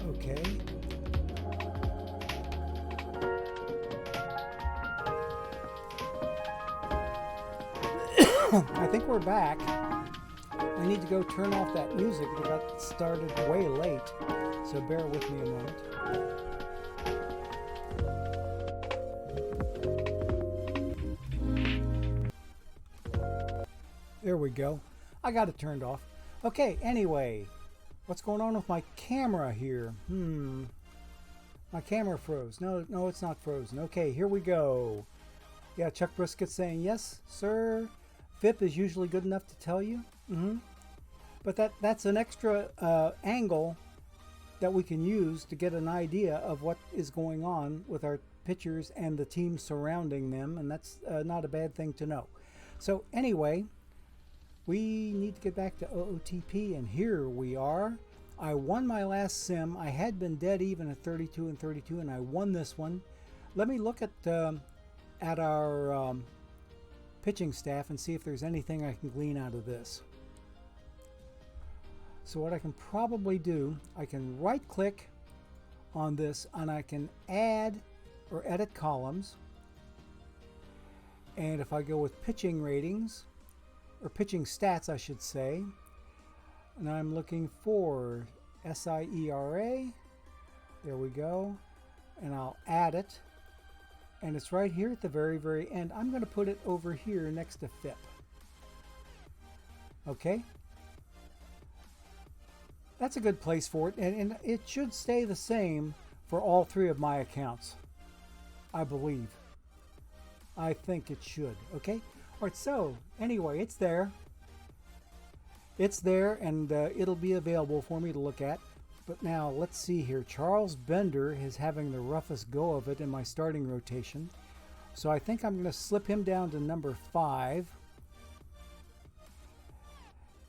Okay. I think we're back. I need to go turn off that music. We got started way late, so bear with me a moment. There we go. I got it turned off. Okay, anyway, what's going on with my camera here? My camera froze. No, it's not frozen. Okay, here we go. Yeah, Chuck Brisket saying, yes, sir. FIP is usually good enough to tell you. But that's an extra angle that we can use to get an idea of what is going on with our pitchers and the team surrounding them, and that's not a bad thing to know. So anyway, we need to get back to OOTP, and here we are. I won my last sim. I had been dead even at 32 and 32, and I won this one. Let me look at our pitching staff and see if there's anything I can glean out of this. So what I can probably do, I can right click on this and I can add or edit columns. And if I go with pitching ratings, or pitching stats I should say, and I'm looking for SIERA. There we go. And I'll add it. And it's right here at the very, very end. I'm going to put it over here next to FIP. Okay. That's a good place for it. And it should stay the same for all three of my accounts. I believe. I think it should. Okay. All right. So anyway, it's there. It's there, and it'll be available for me to look at. But now, let's see here. Charles Bender is having the roughest go of it in my starting rotation. So I think I'm going to slip him down to number 5.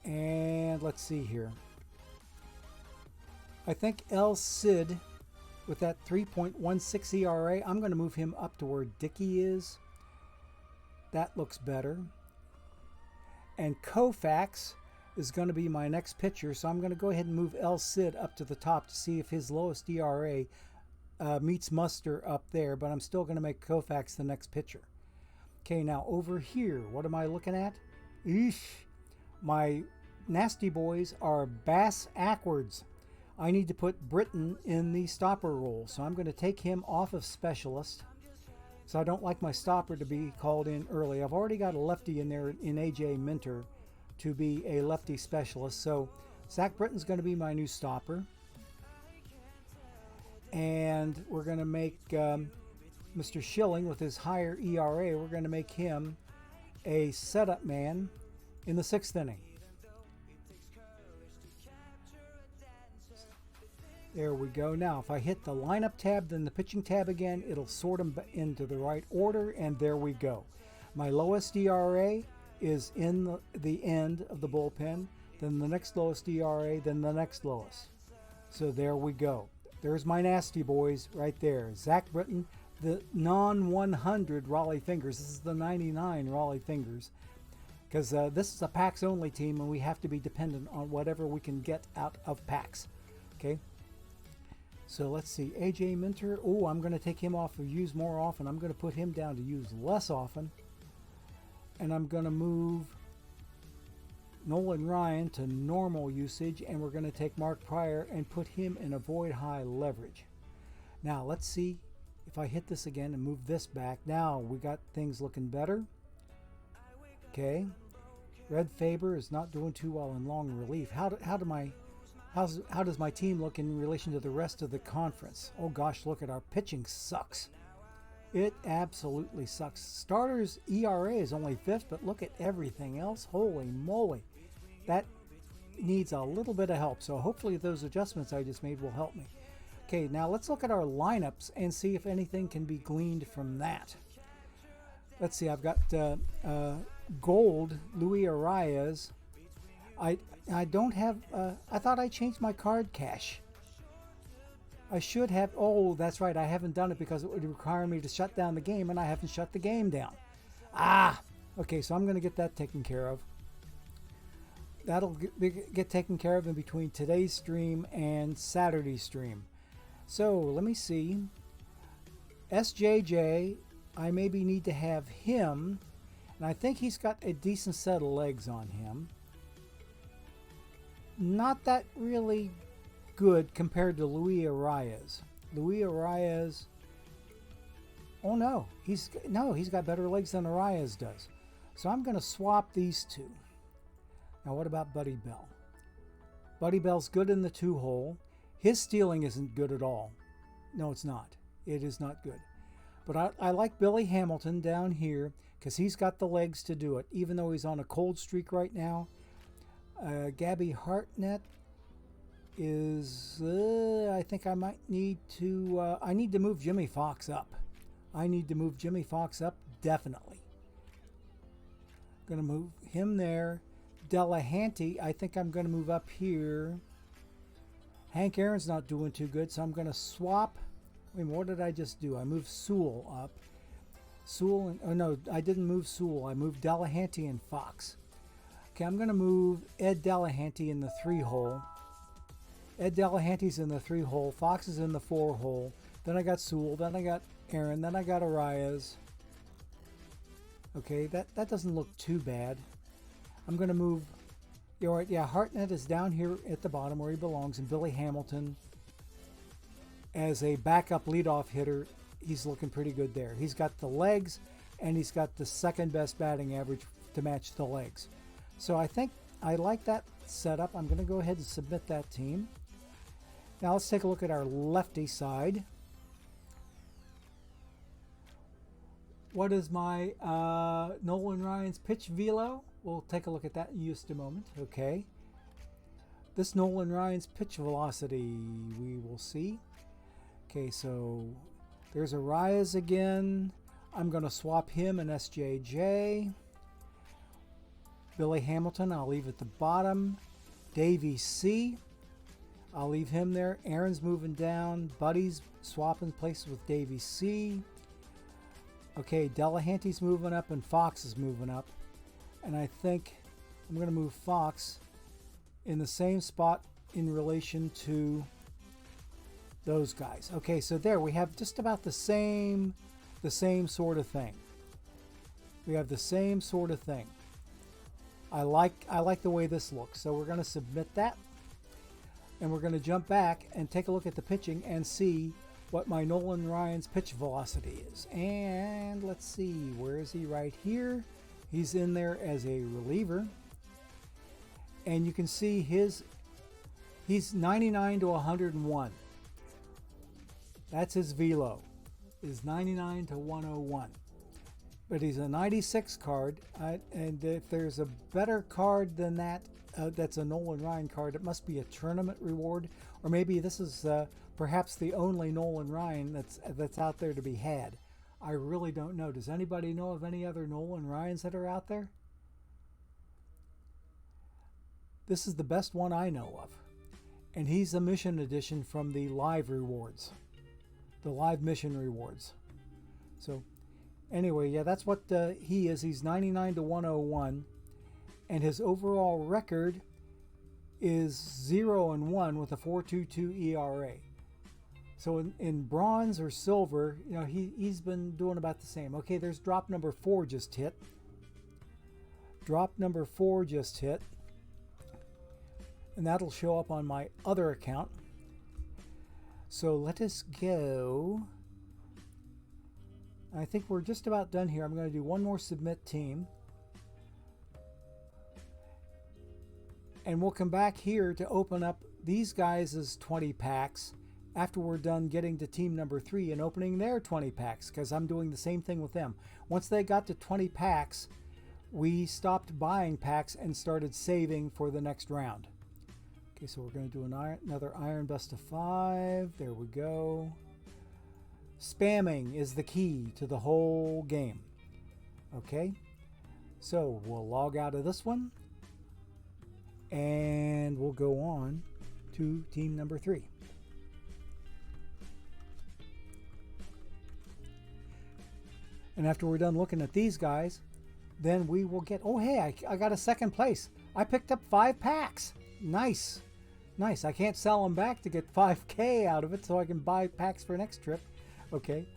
And let's see here. I think El Cid, with that 3.16 ERA, I'm going to move him up to where Dickey is. That looks better. And Koufax is going to be my next pitcher, so I'm going to go ahead and move El Cid up to the top to see if his lowest ERA meets muster up there, but I'm still going to make Koufax the next pitcher. Okay, now over here, what am I looking at? Eesh, my nasty boys are bass ackwards. I need to put Britton in the stopper role, so I'm going to take him off of specialist. So I don't like my stopper to be called in early. I've already got a lefty in there in AJ Minter to be a lefty specialist. So Zach Britton's going to be my new stopper. And we're going to make Mr. Schilling, with his higher ERA, we're going to make him a setup man in the 6th inning. There we go. Now, if I hit the lineup tab, then the pitching tab again, it'll sort them into the right order, and there we go. My lowest ERA is in the end of the bullpen, then the next lowest ERA, then the next lowest. So there we go. There's my nasty boys right there. Zach Britton, the non-100 Raleigh Fingers. This is the 99 Raleigh Fingers, because this is a PAX only team, and we have to be dependent on whatever we can get out of PAX. Okay. So let's see. AJ Minter. Oh, I'm going to take him off of use more often. I'm going to put him down to use less often. And I'm going to move Nolan Ryan to normal usage, and we're going to take Mark Pryor and put him in avoid high leverage. Now let's see if I hit this again and move this back. Now we got things looking better. Okay, Red Faber is not doing too well in long relief. How does my team look in relation to the rest of the conference? Oh gosh, look at our pitching sucks. It absolutely sucks. Starters ERA is only 5th, but look at everything else. Holy moly. That needs a little bit of help. So hopefully those adjustments I just made will help me. Okay, now let's look at our lineups and see if anything can be gleaned from that. Let's see, I've got gold Luis Arias. I don't have, I thought I changed my card cache. I should have, oh, that's right, I haven't done it because it would require me to shut down the game, and I haven't shut the game down. Okay, so I'm going to get that taken care of. That'll get taken care of in between today's stream and Saturday's stream. So, let me see. SJJ, I maybe need to have him, and I think he's got a decent set of legs on him. Not that really good compared to Luis Arias. Luis Arias, oh no, he's got better legs than Arias does. So I'm going to swap these two. Now what about Buddy Bell? Buddy Bell's good in the 2-hole. His stealing isn't good at all. No, it's not. It is not good. But I like Billy Hamilton down here because he's got the legs to do it, even though he's on a cold streak right now. Gabby Hartnett is, I think I might need to, I need to move Jimmy Fox up. I need to move Jimmy Fox up, definitely. Going to move him there. Delahanty, I think I'm going to move up here. Hank Aaron's not doing too good, so I'm going to swap. Wait, what did I just do? I moved Sewell up. Sewell, and, oh no, I didn't move Sewell. I moved Delahanty and Fox. Okay, I'm going to move Ed Delahanty in the 3-hole. Ed Delahanty's in the 3-hole. Fox is in the 4-hole. Then I got Sewell. Then I got Aaron. Then I got Arias. Okay, that doesn't look too bad. I'm going to move You're right, yeah, Hartnett is down here at the bottom where he belongs, and Billy Hamilton, as a backup leadoff hitter, he's looking pretty good there. He's got the legs, and he's got the second best batting average to match the legs. So I think I like that setup. I'm going to go ahead and submit that team. Now let's take a look at our lefty side. What is my Nolan Ryan's pitch velo? We'll take a look at that in just a moment. Okay. This Nolan Ryan's pitch velocity, we will see. Okay, so there's Arias again. I'm going to swap him and SJJ. Billy Hamilton, I'll leave at the bottom. Davey C, I'll leave him there. Aaron's moving down. Buddy's swapping places with Davey C. Okay, Delahanty's moving up and Fox is moving up. And I think I'm going to move Fox in the same spot in relation to those guys. Okay, so there we have just about the same sort of thing. We have the same sort of thing. I like the way this looks. So we're going to submit that. And we're going to jump back and take a look at the pitching and see what my Nolan Ryan's pitch velocity is. And let's see, where is he? Right here. He's in there as a reliever. And you can see he's 99 to 101. That's his velo, is 99 to 101. But he's a 96 card, and if there's a better card than that, that's a Nolan Ryan card, it must be a tournament reward, or maybe this is perhaps the only Nolan Ryan that's out there to be had. I really don't know. Does anybody know of any other Nolan Ryans that are out there? This is the best one I know of, and he's a mission edition from the live rewards, the live mission rewards. So anyway, yeah, that's what he is. He's 99 to 101, and his overall record is 0-1 with a 4.22 ERA. So in bronze or silver, you know, he's been doing about the same. Okay, there's drop number 4 just hit. Drop number 4 just hit, and that'll show up on my other account. So let us go. I think we're just about done here. I'm going to do one more submit team. And we'll come back here to open up these guys' 20 packs after we're done getting to team number 3 and opening their 20 packs, because I'm doing the same thing with them. Once they got to 20 packs, we stopped buying packs and started saving for the next round. Okay, so we're going to do another Iron Best of 5. There we go. Spamming is the key to the whole game. Okay, so we'll log out of this one and we'll go on to team number 3. And after we're done looking at these guys, then we will get, oh hey, I got a second place. I picked up 5 packs. Nice. Nice. I can't sell them back to get 5K out of it, so I can buy packs for next trip. Okay,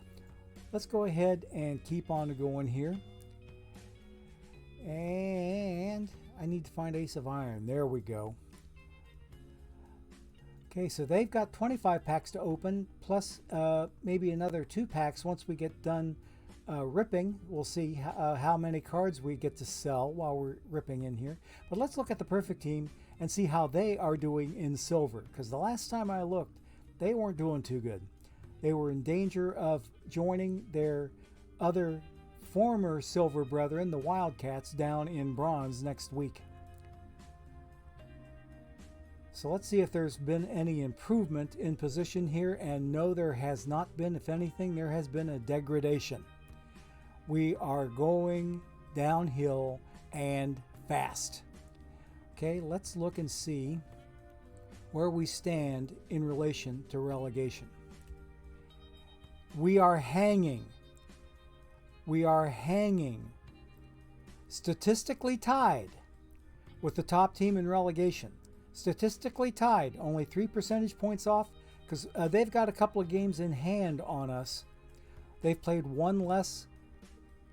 let's go ahead and keep on going here. And I need to find Ace of Iron. There we go. Okay, so they've got 25 packs to open, plus maybe another 2 packs once we get done ripping. We'll see how many cards we get to sell while we're ripping in here. But let's look at the perfect team and see how they are doing in silver, because the last time I looked, they weren't doing too good. They were in danger of joining their other former silver brethren, the Wildcats, down in bronze next week. So let's see if there's been any improvement in position here, and no, there has not been. If anything, there has been a degradation. We are going downhill and fast. Okay, let's look and see where we stand in relation to relegation. We are hanging. We are hanging. Statistically tied with the top team in relegation. Statistically tied, only 3 percentage points off, because they've got a couple of games in hand on us. They've played 1 less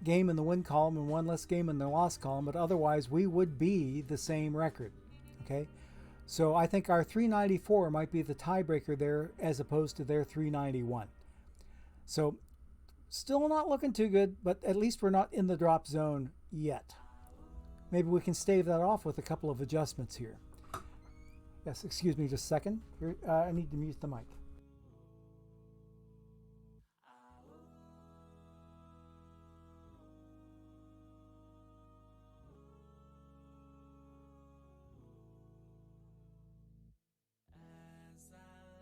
game in the win column and 1 less game in the loss column, but otherwise we would be the same record. Okay, so I think our 394 might be the tiebreaker there as opposed to their 391. So still not looking too good, but at least we're not in the drop zone yet. Maybe we can stave that off with a couple of adjustments here. Yes, excuse me just a second. Here, I need to mute the mic. As I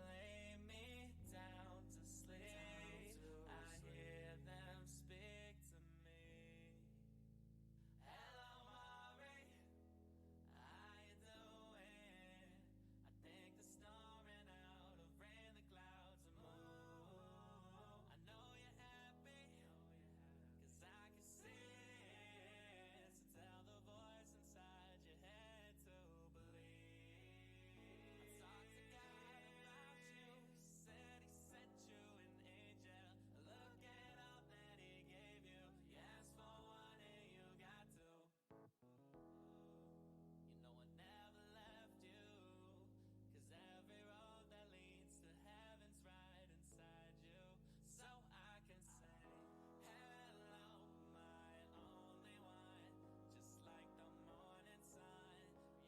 lay me down to sleep, I hear them speak to me. Hello, Mari, how you doing? I think the storm ran out of rain, the clouds are moved. I know you're happy, 'cause I can see it. So tell the voice inside your head to believe. I talked to God about you, he said he sent you an angel. Look at all that he gave you. You asked for one and you got two. You know I never left you, 'cause every road that leads to heaven's right inside you. So I can say, hello, my only one. Just like the morning sun,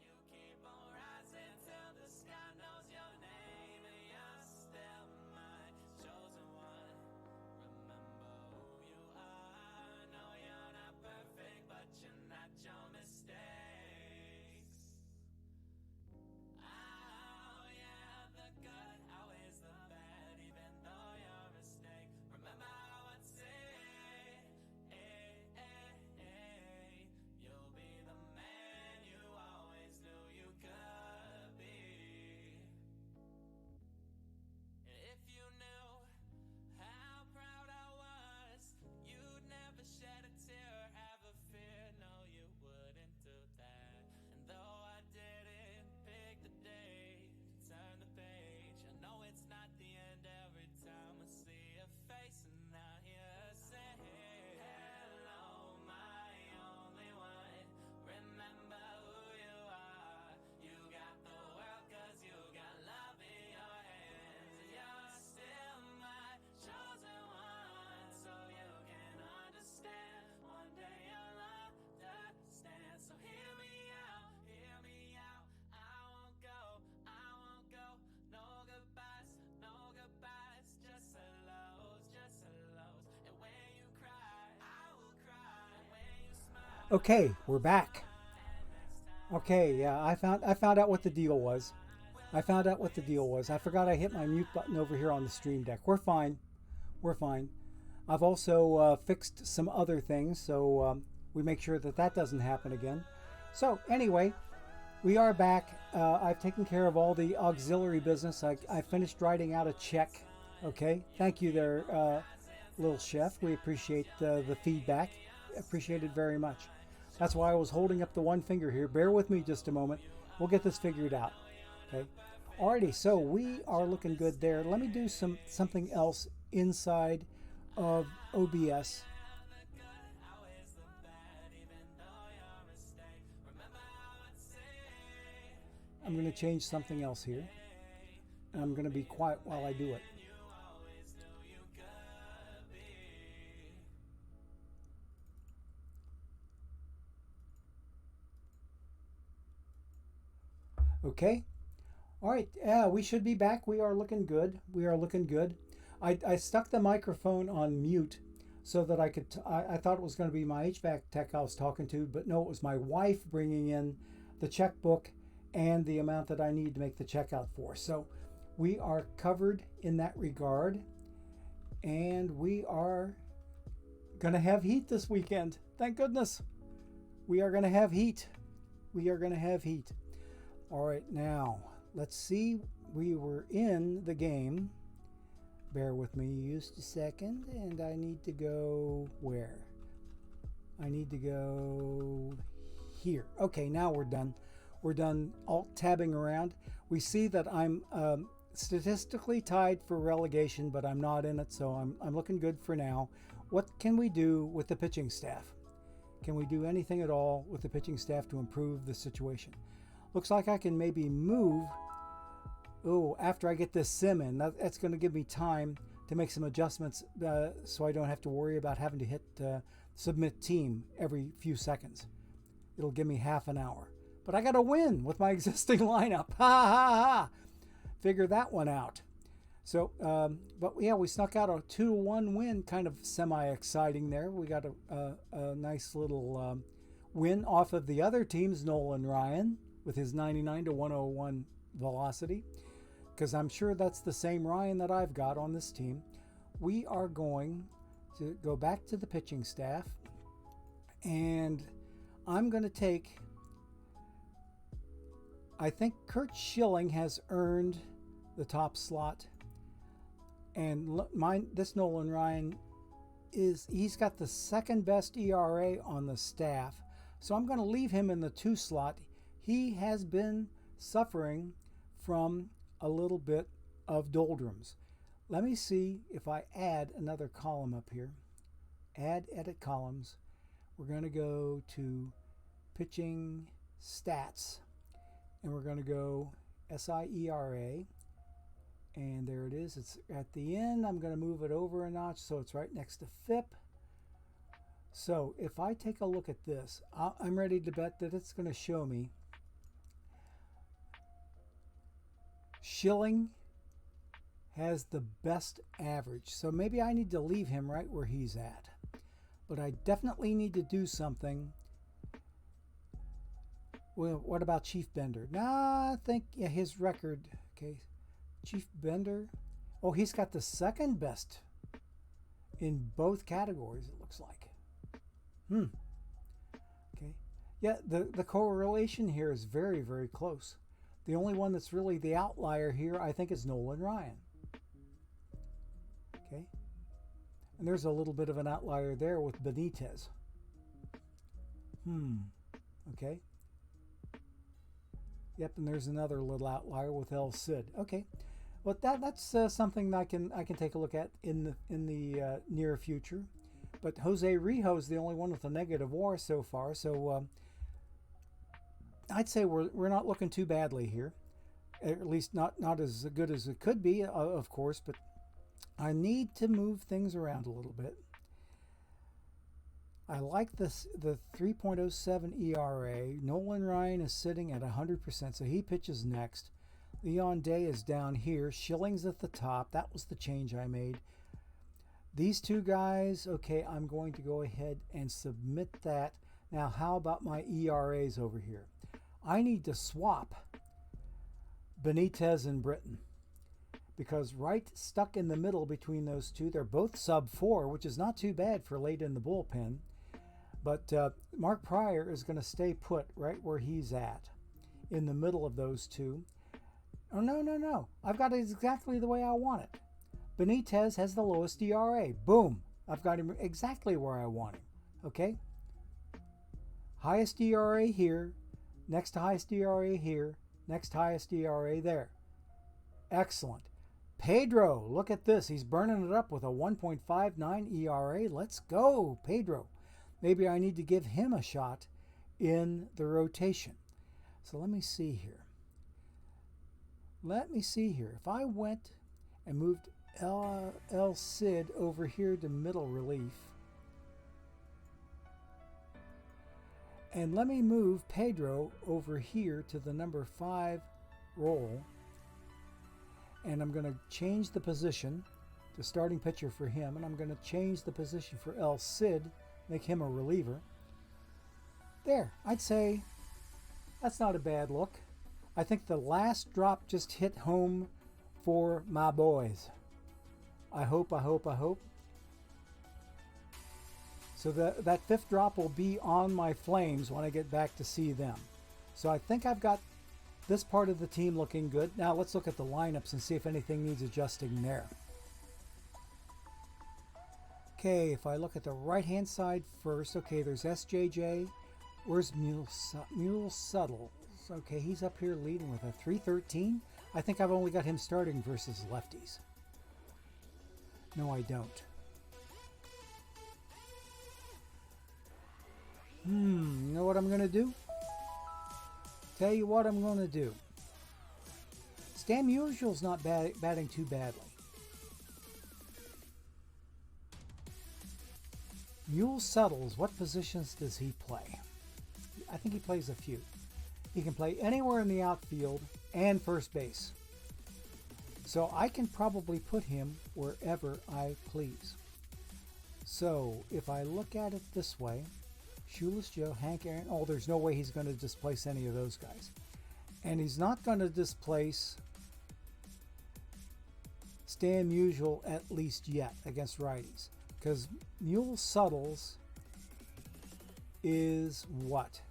you keep on rising till the sky knows your name, and you're still my chosen one. Remember who you are. No, you're not perfect, but you're not your mistakes. Oh yeah, the good outweighs the bad, even though you're a mistake. Remember how I'd say, you'll be the man you always knew you could be. If you knew how proud I was, you'd never shed a tear, have a fear. No, you wouldn't do that. And though I didn't pick the day to turn the page, I know it's not the end every time I see your face, and now you're saying, hello, my only one. Remember who you are. You got the world 'cause you got love in your hands, and you're still my chosen one. So you can understand, one day you'll understand. So hear me out, I won't go, no goodbyes, just hellos, and when you cry, I will cry, and when you smile, Okay, we're back. Okay, yeah, I found out what the deal was. I forgot I hit my mute button over here on the Stream Deck. We're fine. I've also fixed some other things, so we make sure that that doesn't happen again. So anyway, we are back. I've taken care of all the auxiliary business. I finished writing out a check. Okay, thank you there, little chef. We appreciate the feedback. Appreciate it very much. That's why I was holding up the one finger here. Bear with me just a moment. We'll get this figured out. Okay. Alrighty, so we are looking good there. Let me do something else inside of OBS. I'm going to change something else here. And I'm going to be quiet while I do it. Okay. All right. Yeah, we should be back. We are looking good. I stuck the microphone on mute so that I could. I thought it was going to be my HVAC tech I was talking to, but no, it was my wife bringing in the checkbook and the amount that I need to make the checkout for. So we are covered in that regard, and we are going to have heat this weekend. Thank goodness. We are going to have heat. All right, now let's see. We were in the game. Bear with me just a second, and I need to go where? I need to go here. Okay, now we're done. We're done alt-tabbing around. We see that I'm statistically tied for relegation, but I'm not in it, so I'm looking good for now. What can we do with the pitching staff? Can we do anything at all with the pitching staff to improve the situation? Looks like I can maybe move. Oh, after I get this sim in, that's going to give me time to make some adjustments so I don't have to worry about having to hit submit team every few seconds. It'll give me half an hour. But I got to win with my existing lineup. Ha ha ha! Figure that one out. So, but yeah, we snuck out a 2-1 win, kind of semi-exciting there. We got a nice little win off of the other team's Nolan Ryan with his 99 to 101 velocity, because I'm sure that's the same Ryan that I've got on this team. We are going to go back to the pitching staff, and I'm going to take, I think Kurt Schilling has earned the top slot, and this Nolan Ryan he's got the second best ERA on the staff, so I'm going to leave him in the 2 slot. He has been suffering from a little bit of doldrums. Let me see if I add another column up here. Add edit columns. We're going to go to pitching stats, and we're going to go SIERA, and there it is. It's at the end. I'm going to move it over a notch so it's right next to FIP. So if I take a look at this, I'm ready to bet that it's going to show me Schilling has the best average. So maybe I need to leave him right where he's at. But I definitely need to do something. Well, what about Chief Bender? Nah, I think his record. Okay, Chief Bender. Oh, he's got the second best in both categories, it looks like. Okay. Yeah, the correlation here is very, very close. The only one that's really the outlier here, I think, is Nolan Ryan. Okay. And there's a little bit of an outlier there with Benitez. Okay. Yep, and there's another little outlier with El Cid. Okay. Well, that's something I can take a look at in the near future. But Jose Rijo is the only one with a negative WAR so far, so I'd say we're not looking too badly here. At least not as good as it could be, of course, but I need to move things around a little bit. I like the 3.07 ERA. Nolan Ryan is sitting at 100%, so he pitches next. Leon Day is down here. Schilling's at the top. That was the change I made. These two guys, okay, I'm going to go ahead and submit that. Now, how about my ERAs over here? I need to swap Benitez and Britton, because right stuck in the middle between those two, they're both sub 4, which is not too bad for late in the bullpen. But Mark Pryor is going to stay put right where he's at, in the middle of those two. Oh, no. I've got it exactly the way I want it. Benitez has the lowest ERA. Boom. I've got him exactly where I want him. Okay? Highest ERA here. Next to highest ERA here. Next highest ERA there. Excellent. Pedro, look at this. He's burning it up with a 1.59 ERA. Let's go, Pedro. Maybe I need to give him a shot in the rotation. So let me see here. If I went and moved El Cid over here to middle relief, and let me move Pedro over here to the number 5 role, and I'm going to change the position to starting pitcher for him, and I'm going to change the position for El Cid, make him a reliever. There, I'd say that's not a bad look. I think the last drop just hit home for my boys. I hope. So that 5th drop will be on my Flames when I get back to see them. So I think I've got this part of the team looking good. Now let's look at the lineups and see if anything needs adjusting there. Okay, if I look at the right-hand side first, okay, there's SJJ. Where's Mule Subtle? Okay, he's up here leading with a 313. I think I've only got him starting versus lefties. No, I don't. You know what I'm going to do? Tell you what I'm going to do. Stan Musial's not batting too badly. Mule Suttles, what positions does he play? I think he plays a few. He can play anywhere in the outfield and first base. So I can probably put him wherever I please. So if I look at it this way, Shoeless Joe, Hank Aaron, oh, there's no way he's going to displace any of those guys. And he's not going to displace Stan Musial at least yet against righties. Because Mule Suttles is what?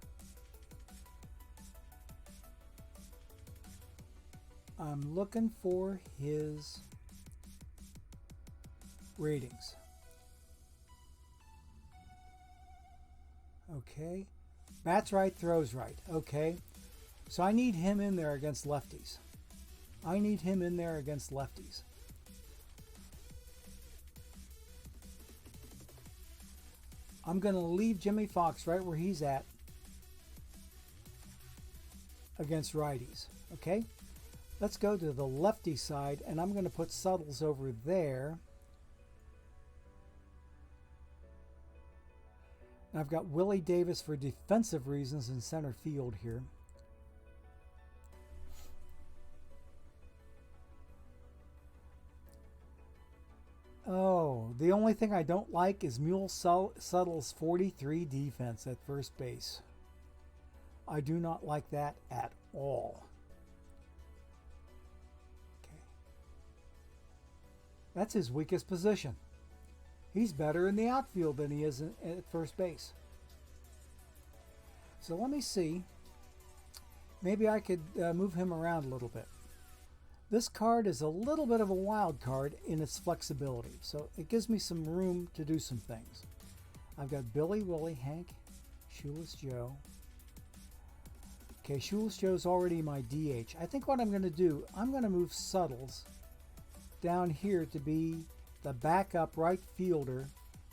I'm looking for his ratings. Okay. Bats right, throws right. Okay. So I need him in there against lefties. I need him in there against lefties. I'm going to leave Jimmy Fox right where he's at against righties. Okay? Let's go to the lefty side, and I'm going to put Suttles over there. Now I've got Willie Davis for defensive reasons in center field here. Oh, the only thing I don't like is Mule Suttles 43 defense at first base. I do not like that at all. Okay. That's his weakest position. He's better in the outfield than he is at first base. So let me see. Maybe I could move him around a little bit. This card is a little bit of a wild card in its flexibility, so it gives me some room to do some things. I've got Billy, Willie, Hank, Shoeless Joe. Okay, Shoeless Joe's already my DH. I think what I'm going to do, I'm going to move Suttles down here to be the backup right fielder,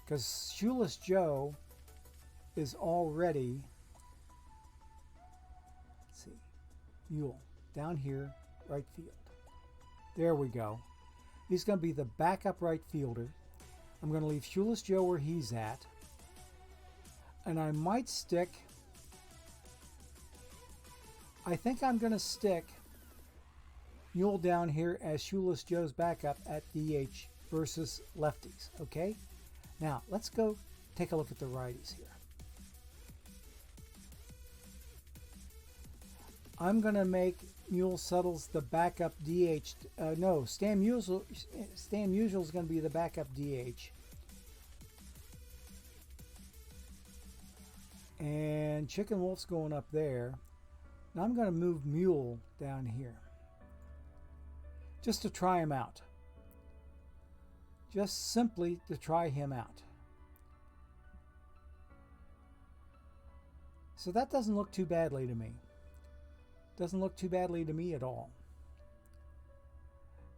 because Shoeless Joe is already, let's see, Mule, down here, right field. There we go. He's going to be the backup right fielder. I'm going to leave Shoeless Joe where he's at. And I might stick, I think I'm going to stick Mule down here as Shoeless Joe's backup at DH versus lefties. Okay? Now, let's go take a look at the righties here. I'm going to make Mule Suttles the backup DH. No, Stan Musial is going to be the backup DH. And Chicken Wolf's going up there. Now I'm going to move Mule down here. Just to try him out. Just simply to try him out. So that doesn't look too badly to me. Doesn't look too badly to me at all.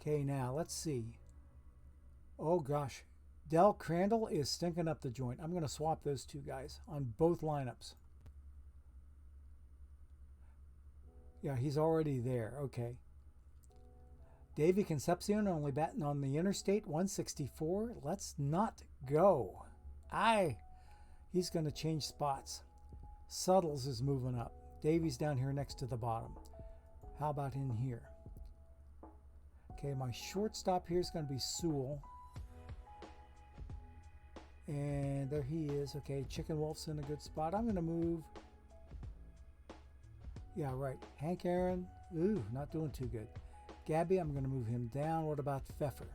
Okay, now let's see. Oh gosh. Del Crandall is stinking up the joint. I'm going to swap those two guys on both lineups. Yeah, he's already there. Okay. Davey Concepcion only batting on the interstate, 164. Let's not go. He's going to change spots. Suttles is moving up. Davey's down here next to the bottom. How about in here? Okay, my shortstop here is going to be Sewell. And there he is. Okay, Chicken Wolf's in a good spot. I'm going to move. Yeah, right. Hank Aaron. Ooh, not doing too good. Gabby, I'm going to move him down. What about Pfeffer?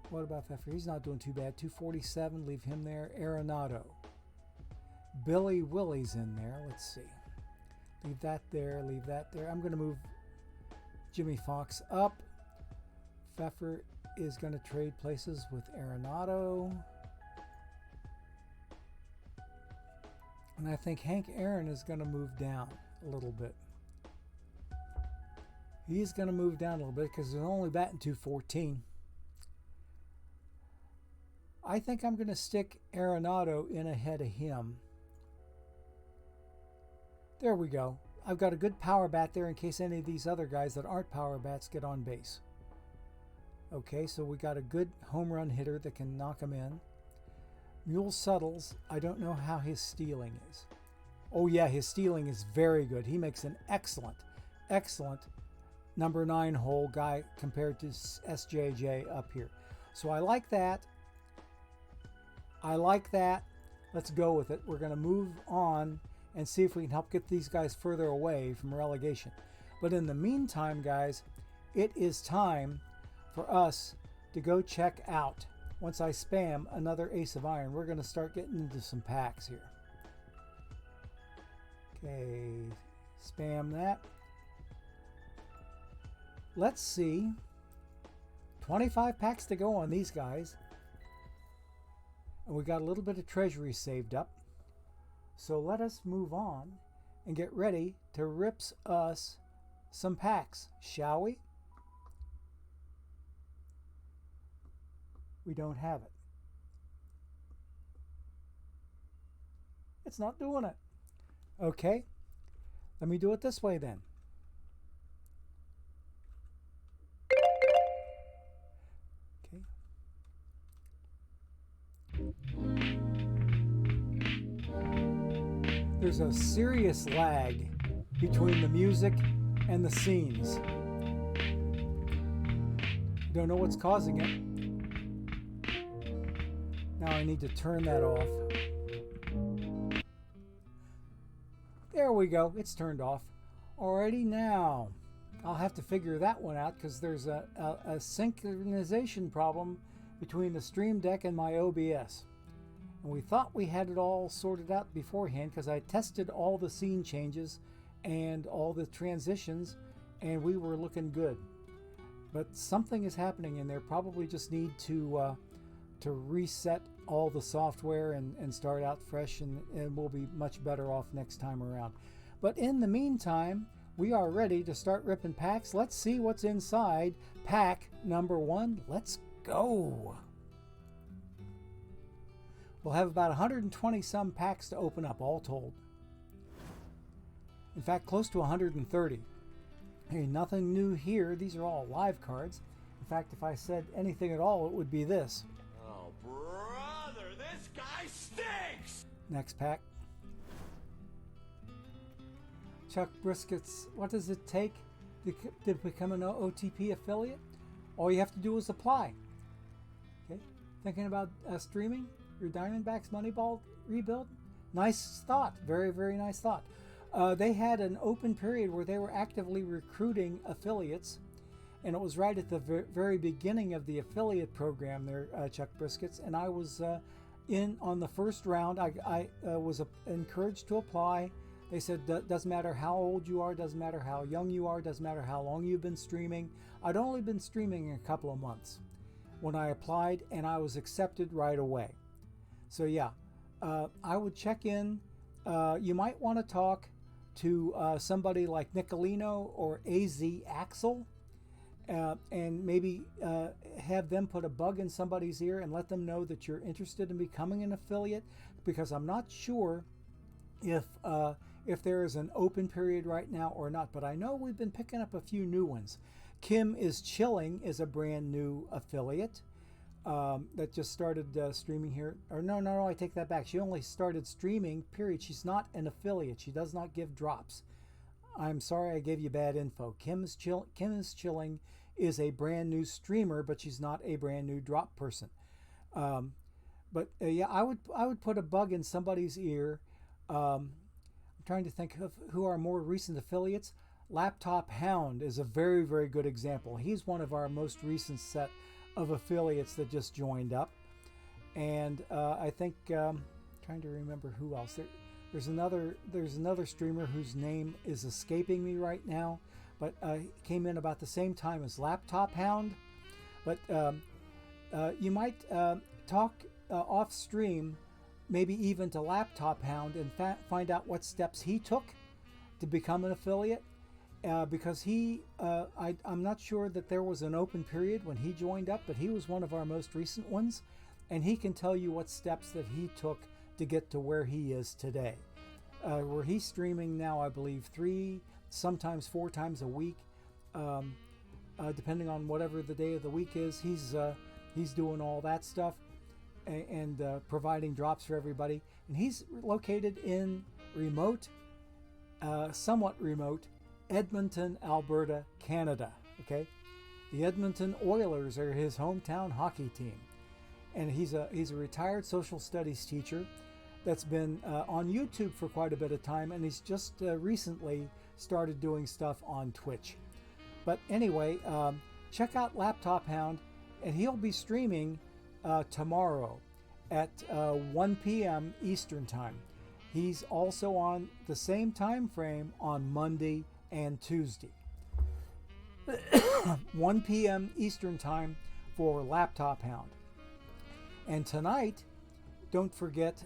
What about Pfeffer? He's not doing too bad. 247. Leave him there. Arenado. Billy Willie's in there. Let's see. Leave that there. Leave that there. I'm going to move Jimmy Fox up. Pfeffer is going to trade places with Arenado. And I think Hank Aaron is going to move down a little bit. He's going to move down a little bit because they're only batting 214. I think I'm going to stick Arenado in ahead of him. There we go. I've got a good power bat there in case any of these other guys that aren't power bats get on base. Okay, so we got a good home run hitter that can knock them in. Mule Suttles, I don't know how his stealing is. Oh yeah, his stealing is very good. He makes an excellent number 9 hole guy compared to SJJ up here. So I like that. I like that. Let's go with it. We're going to move on and see if we can help get these guys further away from relegation. But in the meantime, guys, it is time for us to go check out. Once I spam another Ace of Iron, we're going to start getting into some packs here. Okay, spam that. Let's see. 25 packs to go on these guys. And we got a little bit of treasury saved up. So let us move on and get ready to rips us some packs, shall we? We don't have it. It's not doing it. Okay, let me do it this way then. There's a serious lag between the music and the scenes. Don't know what's causing it. Now I need to turn that off. There we go, it's turned off. Alrighty, now I'll have to figure that one out because there's a synchronization problem between the Stream Deck and my OBS. And we thought we had it all sorted out beforehand because I tested all the scene changes and all the transitions and we were looking good. But something is happening in there. Probably just need to reset all the software and start out fresh, and we'll be much better off next time around. But in the meantime, we are ready to start ripping packs. Let's see what's inside pack number 1. Let's go. We'll have about 120 some packs to open up all told. In fact, close to 130. Hey, nothing new here. These are all live cards. In fact, if I said anything at all, it would be this. Oh, brother, this guy stinks! Next pack. Chuck Brisket's, what does it take to become an OTP affiliate? All you have to do is apply. Okay, thinking about streaming your Diamondbacks Moneyball rebuild? Nice thought. Very, very nice thought. They had an open period where they were actively recruiting affiliates, and it was right at the very beginning of the affiliate program there, Chuck Briskets, and I was in on the first round. I was encouraged to apply. They said, doesn't matter how old you are, doesn't matter how young you are, doesn't matter how long you've been streaming. I'd only been streaming a couple of months when I applied, and I was accepted right away. So yeah, I would check in. You might want to talk to somebody like Nicolino or AZ Axel, and maybe have them put a bug in somebody's ear and let them know that you're interested in becoming an affiliate, because I'm not sure if there is an open period right now or not, but I know we've been picking up a few new ones. Kim is Chilling is a brand new affiliate that just started streaming here. Or no, I take that back. She only started streaming, period. She's not an affiliate. She does not give drops. I'm sorry I gave you bad info. Kim is Chilling is a brand new streamer, but she's not a brand new drop person. Yeah, I would put a bug in somebody's ear. I'm trying to think of who are more recent affiliates. Laptop Hound is a very, very good example. He's one of our most recent set of affiliates that just joined up. And I think, trying to remember who else. There's another streamer whose name is escaping me right now, but came in about the same time as Laptop Hound. But you might talk off stream, maybe even to Laptop Hound, and find out what steps he took to become an affiliate. Because I'm not sure that there was an open period when he joined up, but he was one of our most recent ones, and he can tell you what steps that he took to get to where he is today. where he's streaming now, I believe 3, sometimes 4 times a week, depending on whatever the day of the week is. He's doing all that stuff and providing drops for everybody. And he's located in remote, somewhat remote, Edmonton, Alberta, Canada. Okay, the Edmonton Oilers are his hometown hockey team, and he's a retired social studies teacher that's been on YouTube for quite a bit of time, and he's just recently started doing stuff on Twitch. But anyway, check out Laptop Hound, and he'll be streaming tomorrow at 1 p.m. Eastern Time. He's also on the same time frame on Monday and Tuesday. 1 p.m. Eastern Time for Laptop Hound. And tonight, don't forget,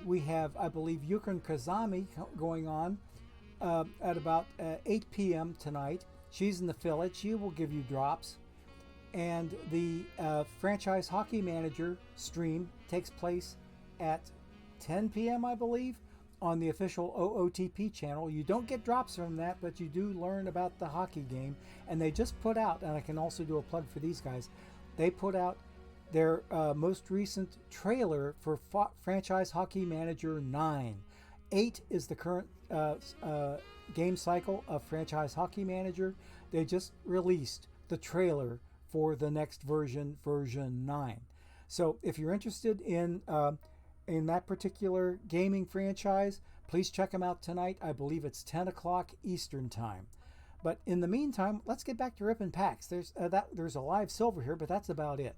we have, I believe, Yukon Kazami going on at about 8 p.m. tonight. She's in the Village. She will give you drops. And the Franchise Hockey Manager stream takes place at 10 p.m., I believe, on the official OOTP channel. You don't get drops from that, but you do learn about the hockey game. And they just put out, and I can also do a plug for these guys, they put out their most recent trailer for Franchise Hockey Manager 9. 8 is the current game cycle of Franchise Hockey Manager. They just released the trailer for the next version, version 9. So if you're interested in that particular gaming franchise, please check them out tonight. I believe it's 10 o'clock Eastern Time. But in the meantime, let's get back to ripping packs. There's a live silver here, but that's about it.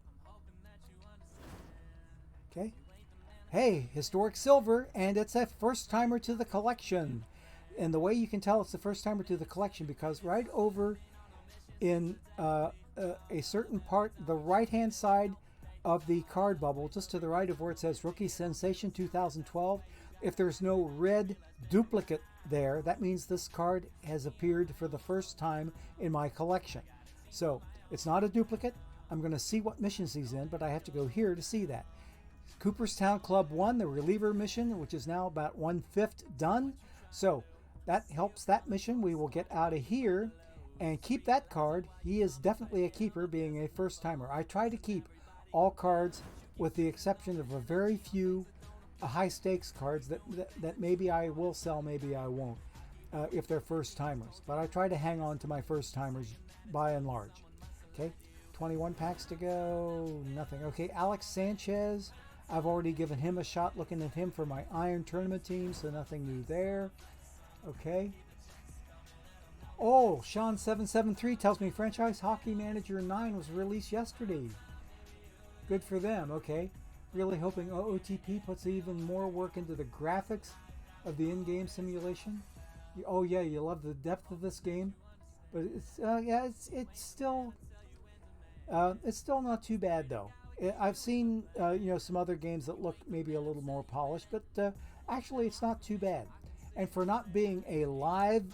Okay. Hey, historic silver, and it's a first timer to the collection. And the way you can tell it's the first timer to the collection, because right over in a certain part, the right-hand side of the card bubble, just to the right of where it says Rookie Sensation 2012, if there's no red duplicate there, that means this card has appeared for the first time in my collection. So it's not a duplicate. I'm going to see what missions he's in, but I have to go here to see that. Cooperstown Club 1, the reliever mission, which is now about 1/5 done. So that helps that mission. We will get out of here and keep that card. He is definitely a keeper, being a first timer. I try to keep all cards with the exception of a very few high stakes cards that maybe I will sell, maybe I won't, if they're first timers. But I try to hang on to my first timers by and large. Okay, 21 packs to go, nothing. Okay, Alex Sanchez, I've already given him a shot looking at him for my Iron Tournament team, so nothing new there. Okay. Oh, Sean773 tells me Franchise Hockey Manager 9 was released yesterday. Good for them. Okay. Really hoping OOTP puts even more work into the graphics of the in-game simulation. Oh yeah, you love the depth of this game, but it's still not too bad though. I've seen some other games that look maybe a little more polished, but actually it's not too bad. And for not being a live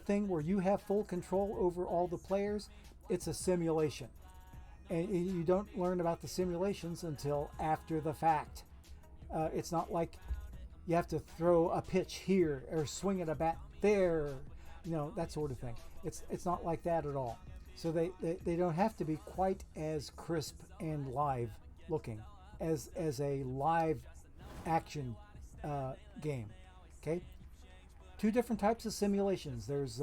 thing where you have full control over all the players, it's a simulation. And you don't learn about the simulations until after the fact. It's not like you have to throw a pitch here or swing at a bat there, that sort of thing. It's not like that at all. So they don't have to be quite as crisp and live looking as a live action game. Okay, 2 different types of simulations. There's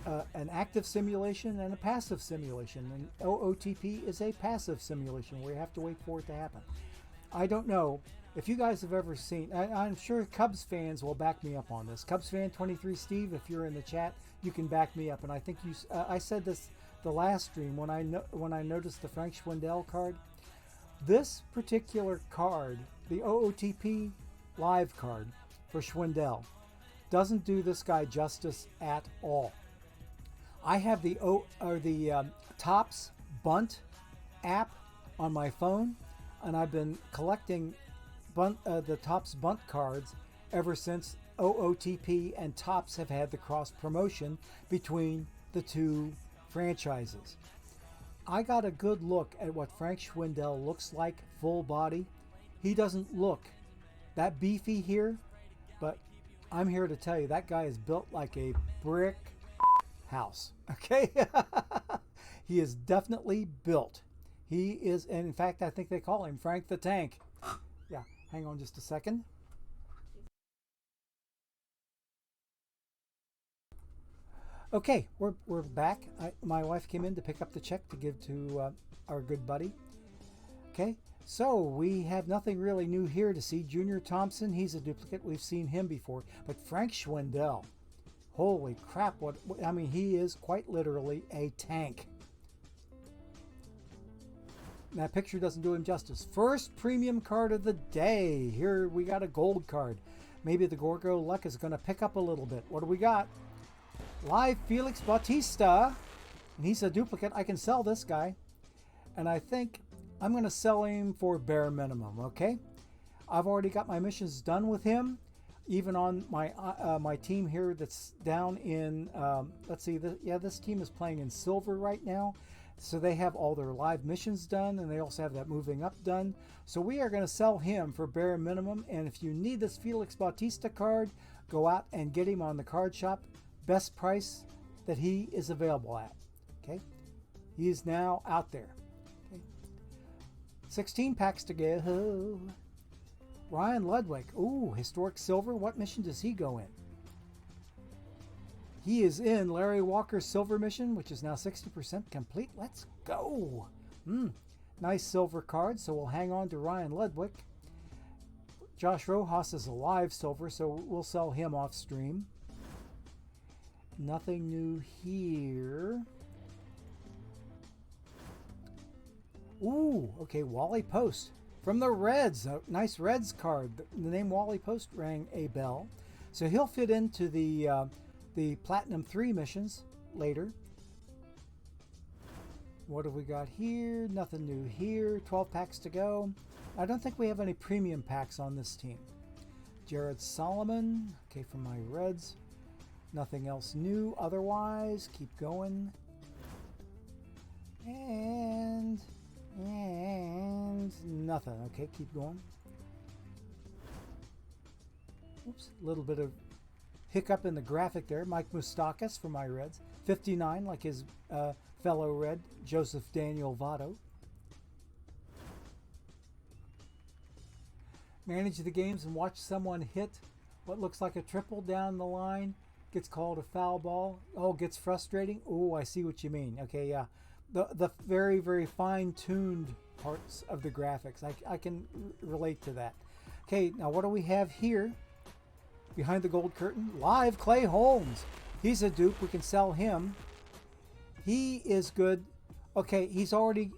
an active simulation and a passive simulation, and OOTP is a passive simulation where you have to wait for it to happen. I don't know if you guys have ever seen, I'm sure Cubs fans will back me up on this. Cubs fan 23 Steve, if you're in the chat, you can back me up. And I think I said this the last stream when I noticed the Frank Schwindel card. This particular card, the OOTP live card for Schwindel, doesn't do this guy justice at all. I have the Topps Bunt app on my phone, and I've been collecting the Topps Bunt cards ever since OOTP and Topps have had the cross promotion between the 2 franchises. I got a good look at what Frank Schwindel looks like full body. He doesn't look that beefy here, but I'm here to tell you that guy is built like a brick house. Okay? He is definitely built. He is, and in fact, I think they call him Frank the Tank. Yeah, hang on just a second. Okay, we're back. My wife came in to pick up the check to give to our good buddy. Okay, so we have nothing really new here to see. Junior Thompson, he's a duplicate. We've seen him before. But Frank Schwindel, holy crap, I mean, he is quite literally a tank. That picture doesn't do him justice. First premium card of the day. Here we got a gold card. Maybe the Gorgo luck is going to pick up a little bit. What do we got? Live Felix Bautista. And he's a duplicate. I can sell this guy. And I think I'm going to sell him for bare minimum, okay? I've already got my missions done with him. Even on my my team here that's down in, let's see, this team is playing in silver right now. So they have all their live missions done, and they also have that moving up done. So we are going to sell him for bare minimum. And if you need this Felix Bautista card, go out and get him on the card shop. Best price that he is available at. Okay, he is now out there. Okay. 16 packs to go. Ryan Ludwig, ooh, historic silver. What mission does he go in? He is in Larry Walker's silver mission, which is now 60% complete. Let's go. Nice silver card, so we'll hang on to Ryan Ludwig. Josh Rojas is a live silver, so we'll sell him off stream. Nothing new here. Ooh, okay, Wally Post from the Reds. A nice Reds card. The name Wally Post rang a bell. So he'll fit into the Platinum 3 missions later. What have we got here? Nothing new here. 12 packs to go. I don't think we have any premium packs on this team. Jared Solomon, okay, from my Reds. Nothing else new otherwise. Keep going. And nothing. Okay, keep going. Oops, a little bit of hiccup in the graphic there. Mike Moustakas for my Reds. 59, like his fellow Red, Joseph Daniel Votto. Manage the games and watch someone hit what looks like a triple down the line. Gets called a foul ball. Oh, gets frustrating. Oh, I see what you mean. Okay, yeah. The very, very fine-tuned parts of the graphics. I can relate to that. Okay, now what do we have here? Behind the gold curtain, live Clay Holmes. He's a dupe. We can sell him. He is good. Okay, he's already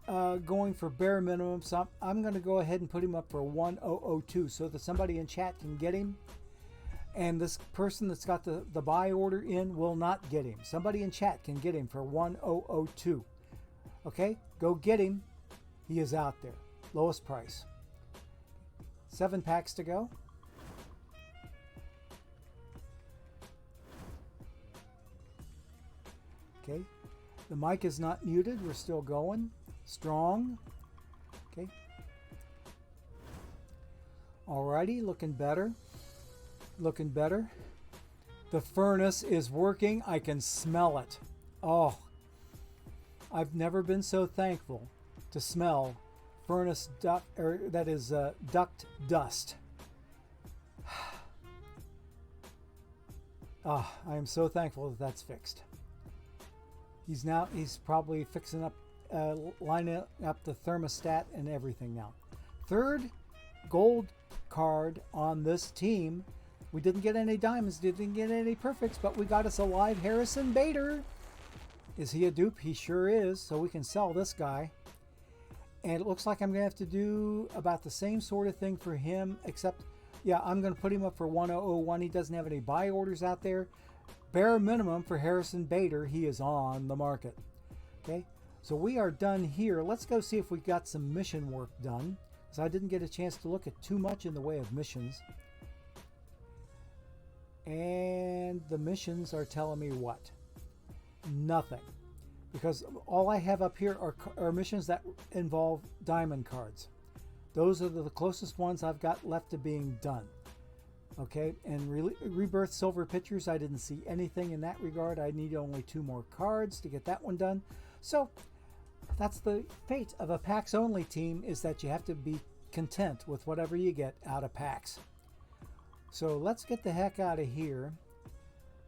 going for bare minimum. So I'm going to go ahead and put him up for 1002 so that somebody in chat can get him. And this person that's got the buy order in will not get him. Somebody in chat can get him for 1002. Okay, go get him. He is out there. Lowest price. 7 packs to go. Okay, the mic is not muted. We're still going. Strong. Okay. Alrighty, looking better. Looking better. The furnace is working. I can smell it. Oh, I've never been so thankful to smell furnace duct, or that is duct dust. Ah, I am so thankful that that's fixed. He's probably fixing up, lining up the thermostat and everything now. Third gold card on this team. We didn't get any diamonds, didn't get any perfects, but we got us a live Harrison Bader. Is he a dupe? He sure is, so we can sell this guy. And it looks like I'm going to have to do about the same sort of thing for him, except, yeah, I'm going to put him up for 1001. He doesn't have any buy orders out there. Bare minimum for Harrison Bader. He is on the market. Okay, so we are done here. Let's go see if we got some mission work done, because I didn't get a chance to look at too much in the way of missions. And the missions are telling me what? Nothing. Because all I have up here are missions that involve diamond cards. Those are the closest ones I've got left to being done. Okay, and Rebirth Silver Pictures, I didn't see anything in that regard. I need only 2 more cards to get that one done. So that's the fate of a packs only team, is that you have to be content with whatever you get out of packs. So let's get the heck out of here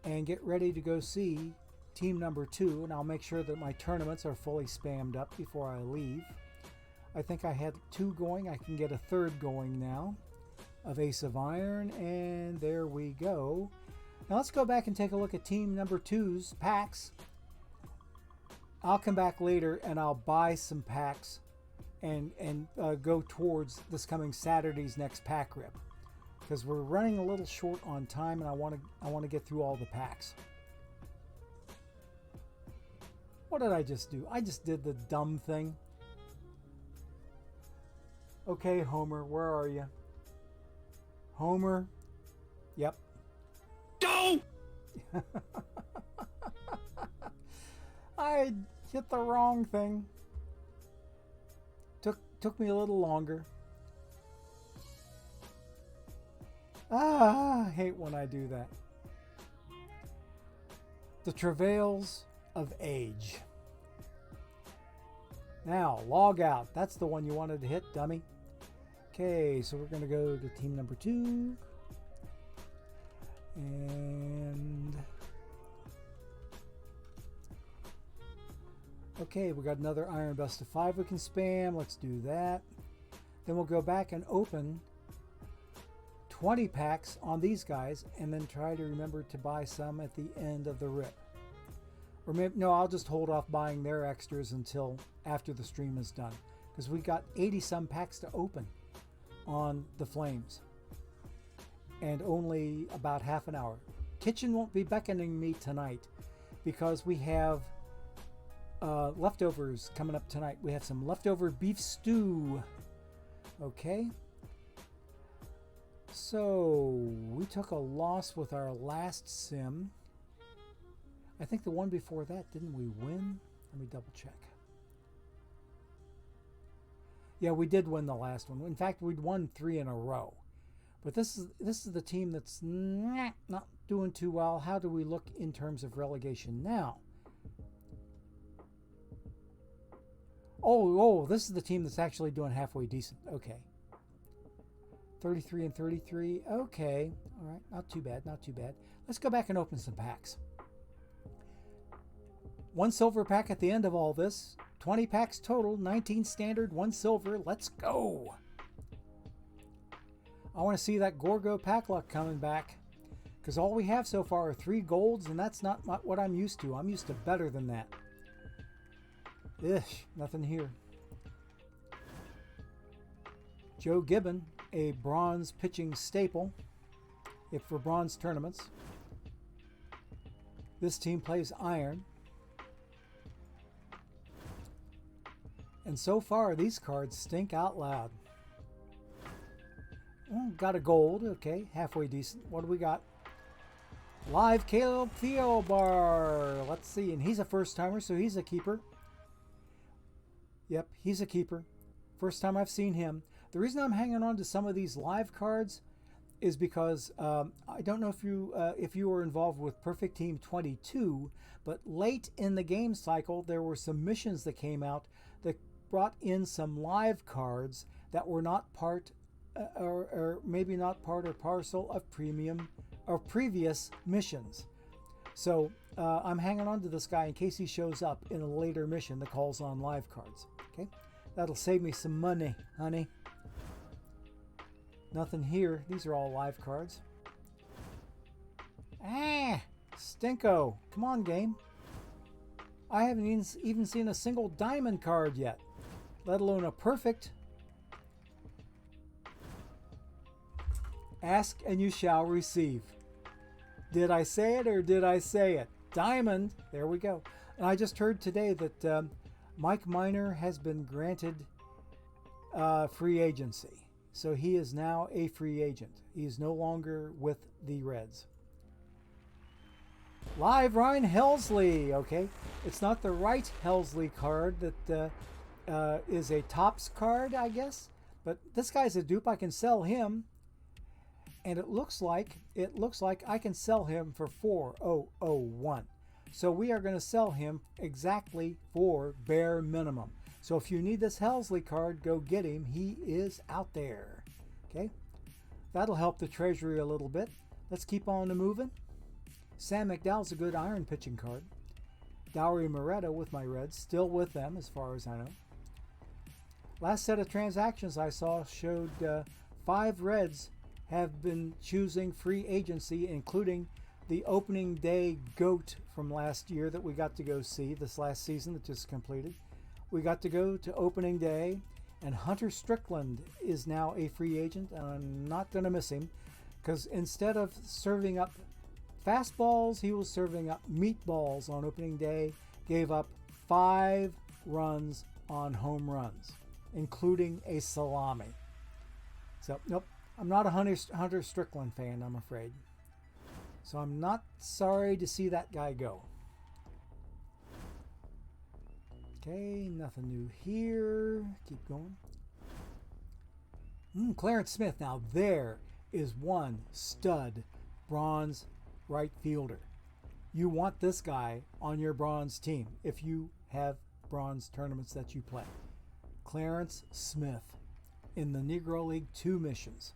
and get ready to go see team number 2, and I'll make sure that my tournaments are fully spammed up before I leave. I think I had 2 going. I can get a 3rd going now of Ace of Iron, and there we go. Now let's go back and take a look at team number 2's packs. I'll come back later and I'll buy some packs and go towards this coming Saturday's next pack rip, because we're running a little short on time and I want to get through all the packs. What did I just do? I just did the dumb thing. Okay, Homer, where are you? Homer? Yep. Go! I hit the wrong thing. Took me a little longer. I hate when I do that. The travails of age. Now, log out. That's the one you wanted to hit, dummy. Okay, so we're going to go to team number 2. And okay, we got another Iron Best of 5 we can spam. Let's do that. Then we'll go back and open 20 packs on these guys, and then try to remember to buy some at the end of the rip. Or maybe, no, I'll just hold off buying their extras until after the stream is done, because we got 80 some packs to open on the Flames and only about half an hour. Kitchen won't be beckoning me tonight because we have leftovers coming up tonight. We have some leftover beef stew. Okay, so we took a loss with our last sim. I think the one before that, didn't we win? Let me double check. Yeah, we did win the last one. In fact, we'd won 3 in a row. But this is the team that's not doing too well. How do we look in terms of relegation now? Oh, this is the team that's actually doing halfway decent. Okay. 33 and 33. Okay. All right. Not too bad. Not too bad. Let's go back and open some packs. 1 silver pack at the end of all this. 20 packs total. 19 standard, 1 silver. Let's go. I want to see that Gorgo pack luck coming back, because all we have so far are 3 golds, and that's not what I'm used to. I'm used to better than that. Ish, nothing here. Joe Gibbon, a bronze pitching staple if for bronze tournaments. This team plays iron. And so far, these cards stink out loud. Got a gold. Okay, halfway decent. What do we got? Live Caleb Theobar. Let's see. And he's a first-timer, so he's a keeper. Yep, he's a keeper. First time I've seen him. The reason I'm hanging on to some of these live cards is because I don't know if you were involved with Perfect Team 22, but late in the game cycle, there were some missions that came out that brought in some live cards that were not part or maybe not part or parcel of premium or previous missions. So I'm hanging on to this guy in case he shows up in a later mission that calls on live cards. Okay, that'll save me some money, honey. Nothing here. These are all live cards. Stinko. Come on, game. I haven't even seen a single diamond card yet, let alone a perfect. Ask and you shall receive. Did I say it or did I say it? Diamond. There we go. And I just heard today that Mike Minor has been granted free agency. So he is now a free agent. He is no longer with the Reds. Live Ryan Helsley. Okay. It's not the right Helsley card that is a Topps card, I guess. But this guy's a dupe. I can sell him. and it looks like I can sell him for 4001. So we are going to sell him exactly for bare minimum. So if you need this Helsley card, go get him. He is out there. Okay, that'll help the treasury a little bit. Let's keep on moving. Sam McDowell's a good iron pitching card. Dowry Moretta with my Reds, still with them as far as I know. Last set of transactions I saw showed 5 Reds have been choosing free agency, including the opening day GOAT from last year that we got to go see this last season that just completed. We got to go to opening day, and Hunter Strickland is now a free agent, and I'm not going to miss him because instead of serving up fastballs, he was serving up meatballs on opening day, gave up 5 runs on home runs, including a salami. So, nope, I'm not a Hunter Strickland fan, I'm afraid. So I'm not sorry to see that guy go. Okay, nothing new here. Keep going. Clarence Smith. Now there is one stud bronze right fielder. You want this guy on your bronze team if you have bronze tournaments that you play. Clarence Smith in the Negro League 2 missions.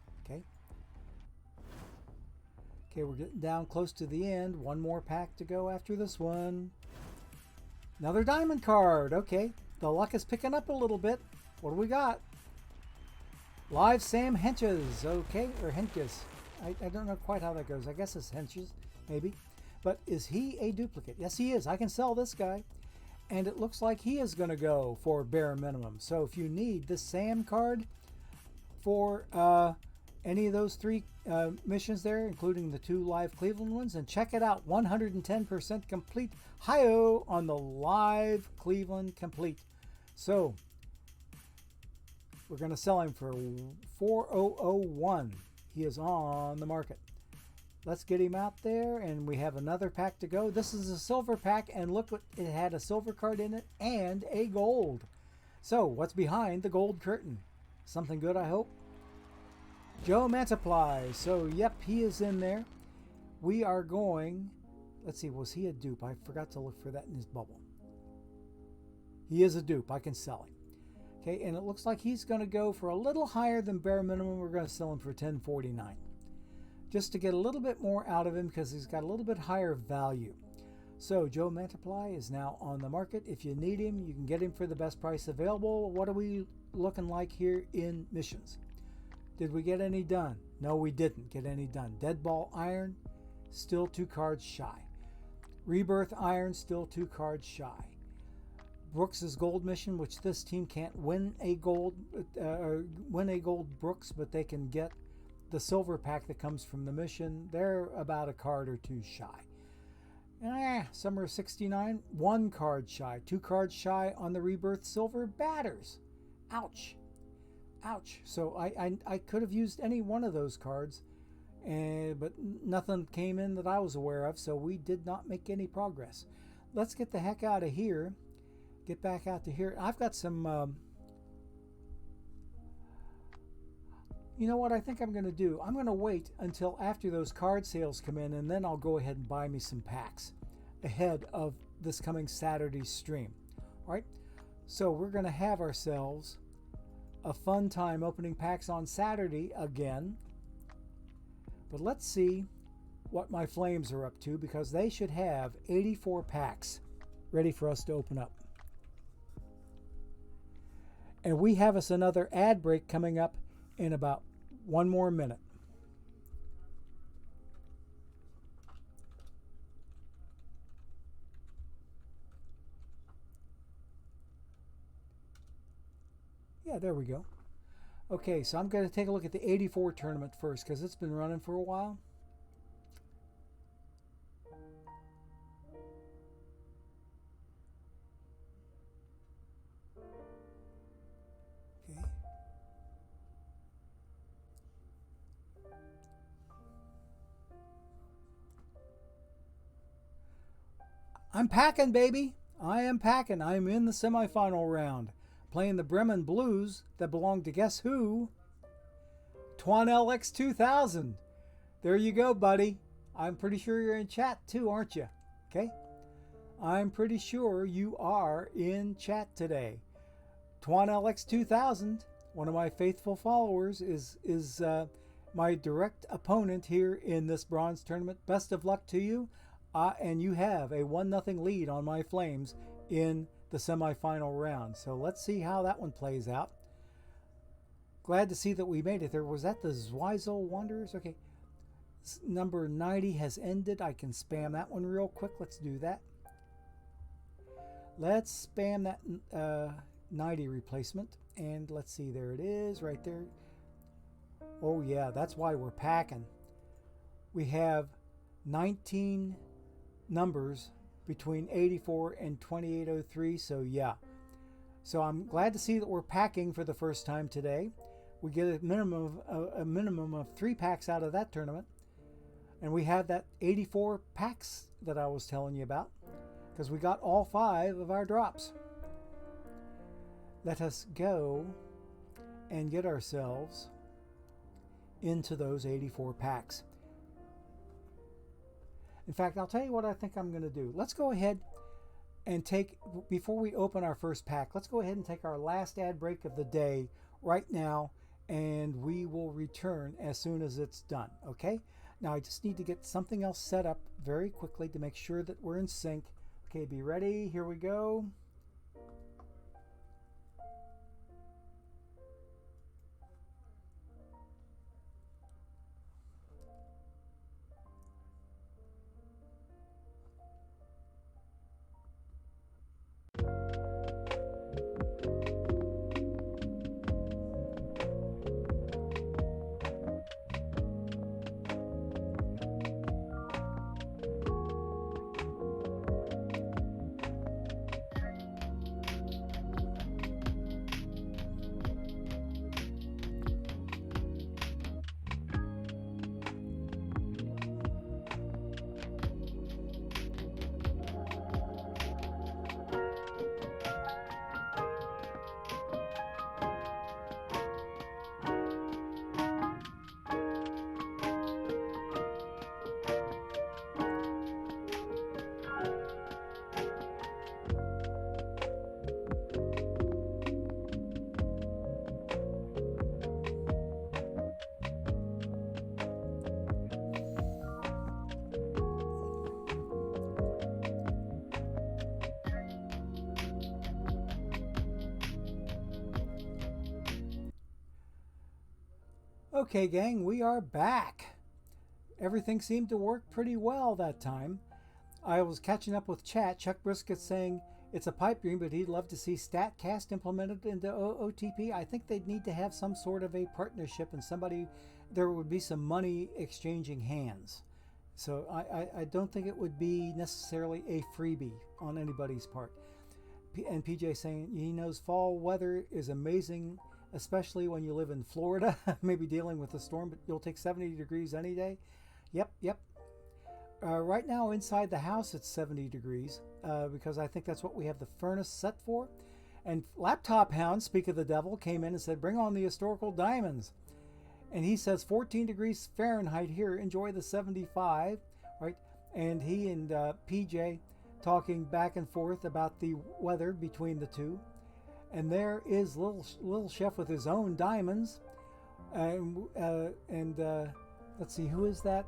Okay, we're getting down close to the end. One more pack to go after this one. Another diamond card. Okay, the luck is picking up a little bit. What do we got? Live Sam Henches. Okay, or Henches. I don't know quite how that goes. I guess it's Henches, maybe. But is he a duplicate? Yes, he is. I can sell this guy. And it looks like he is going to go for bare minimum. So if you need the Sam card for any of those 3 missions there, including the 2 live Cleveland ones, and check it out, 110% complete. Hi-oh on the live Cleveland complete. So we're going to sell him for 4001. He is on the market. Let's get him out there, and we have another pack to go. This is a silver pack, and look, what it had a silver card in it and a gold. So what's behind the gold curtain? Something good, I hope. Joe Mantiply. So, yep, he is in there. We are going, let's see, was he a dupe? I forgot to look for that in his bubble. He is a dupe. I can sell him. Okay, and it looks like he's going to go for a little higher than bare minimum. We're going to sell him for $10.49. Just to get a little bit more out of him because he's got a little bit higher value. So, Joe Mantiply is now on the market. If you need him, you can get him for the best price available. What are we looking like here in missions? Did we get any done? No, we didn't get any done. Dead Ball Iron, still 2 cards shy. Rebirth Iron, still 2 cards shy. Brooks's Gold Mission, which this team can't win a gold Brooks, but they can get the silver pack that comes from the mission. They're about a card or 2 shy. Summer of 69, 1 card shy. 2 cards shy on the Rebirth Silver Batters. Ouch. Ouch. So I could have used any one of those cards, but nothing came in that I was aware of, so we did not make any progress. Let's get the heck out of here. Get back out to here. I've got some... you know what I think I'm going to do? I'm going to wait until after those card sales come in, and then I'll go ahead and buy me some packs ahead of this coming Saturday stream. All right? So we're going to have ourselves a fun time opening packs on Saturday again. But let's see what my Flames are up to, because they should have 84 packs ready for us to open up. And we have us another ad break coming up in about 1 more minute. Yeah, there we go. Okay, so I'm going to take a look at the 84 tournament first because it's been running for a while. Okay. I'm packing, baby. I am packing. I'm in the semifinal round, playing the Bremen Blues that belong to guess who? Twan LX 2000. There you go, buddy. I'm pretty sure you're in chat too, aren't you? Okay. I'm pretty sure you are in chat today. TwanLX2000, one of my faithful followers, is my direct opponent here in this bronze tournament. Best of luck to you. And you have a 1-0 lead on my Flames in the semifinal round. So let's see how that one plays out. Glad to see that we made it there. Was that the Zweisel Wanderers? Okay. Number 90 has ended. I can spam that one real quick. Let's do that. Let's spam that 90 replacement. And let's see. There it is right there. Oh, yeah. That's why we're packing. We have 19 numbers between 84 and 2803. So, yeah. So I'm glad to see that we're packing for the first time today. We get a minimum of 3 packs out of that tournament. And we have that 84 packs that I was telling you about, because we got all 5 of our drops. Let us go and get ourselves into those 84 packs. In fact, I'll tell you what I think I'm going to do. Let's go ahead and take, before we open our first pack, let's go ahead and take our last ad break of the day right now, and we will return as soon as it's done, okay? Now I just need to get something else set up very quickly to make sure that we're in sync. Okay, be ready. Here we go. Okay, gang, we are back. Everything seemed to work pretty well that time. I was catching up with chat. Chuck Brisket saying it's a pipe dream, but he'd love to see StatCast implemented into OTP. I think they'd need to have some sort of a partnership and there would be some money exchanging hands. So I don't think it would be necessarily a freebie on anybody's part. And PJ saying he knows fall weather is amazing, especially when you live in Florida, maybe dealing with a storm, but you'll take 70 degrees any day. Yep. Right now inside the house it's 70 degrees because I think that's what we have the furnace set for. And Laptop Hound, speak of the devil, came in and said, bring on the historical diamonds. And he says 14 degrees Fahrenheit here, enjoy the 75, right? And he and PJ talking back and forth about the weather between the two. And there is little chef with his own diamonds. Let's see, who is that?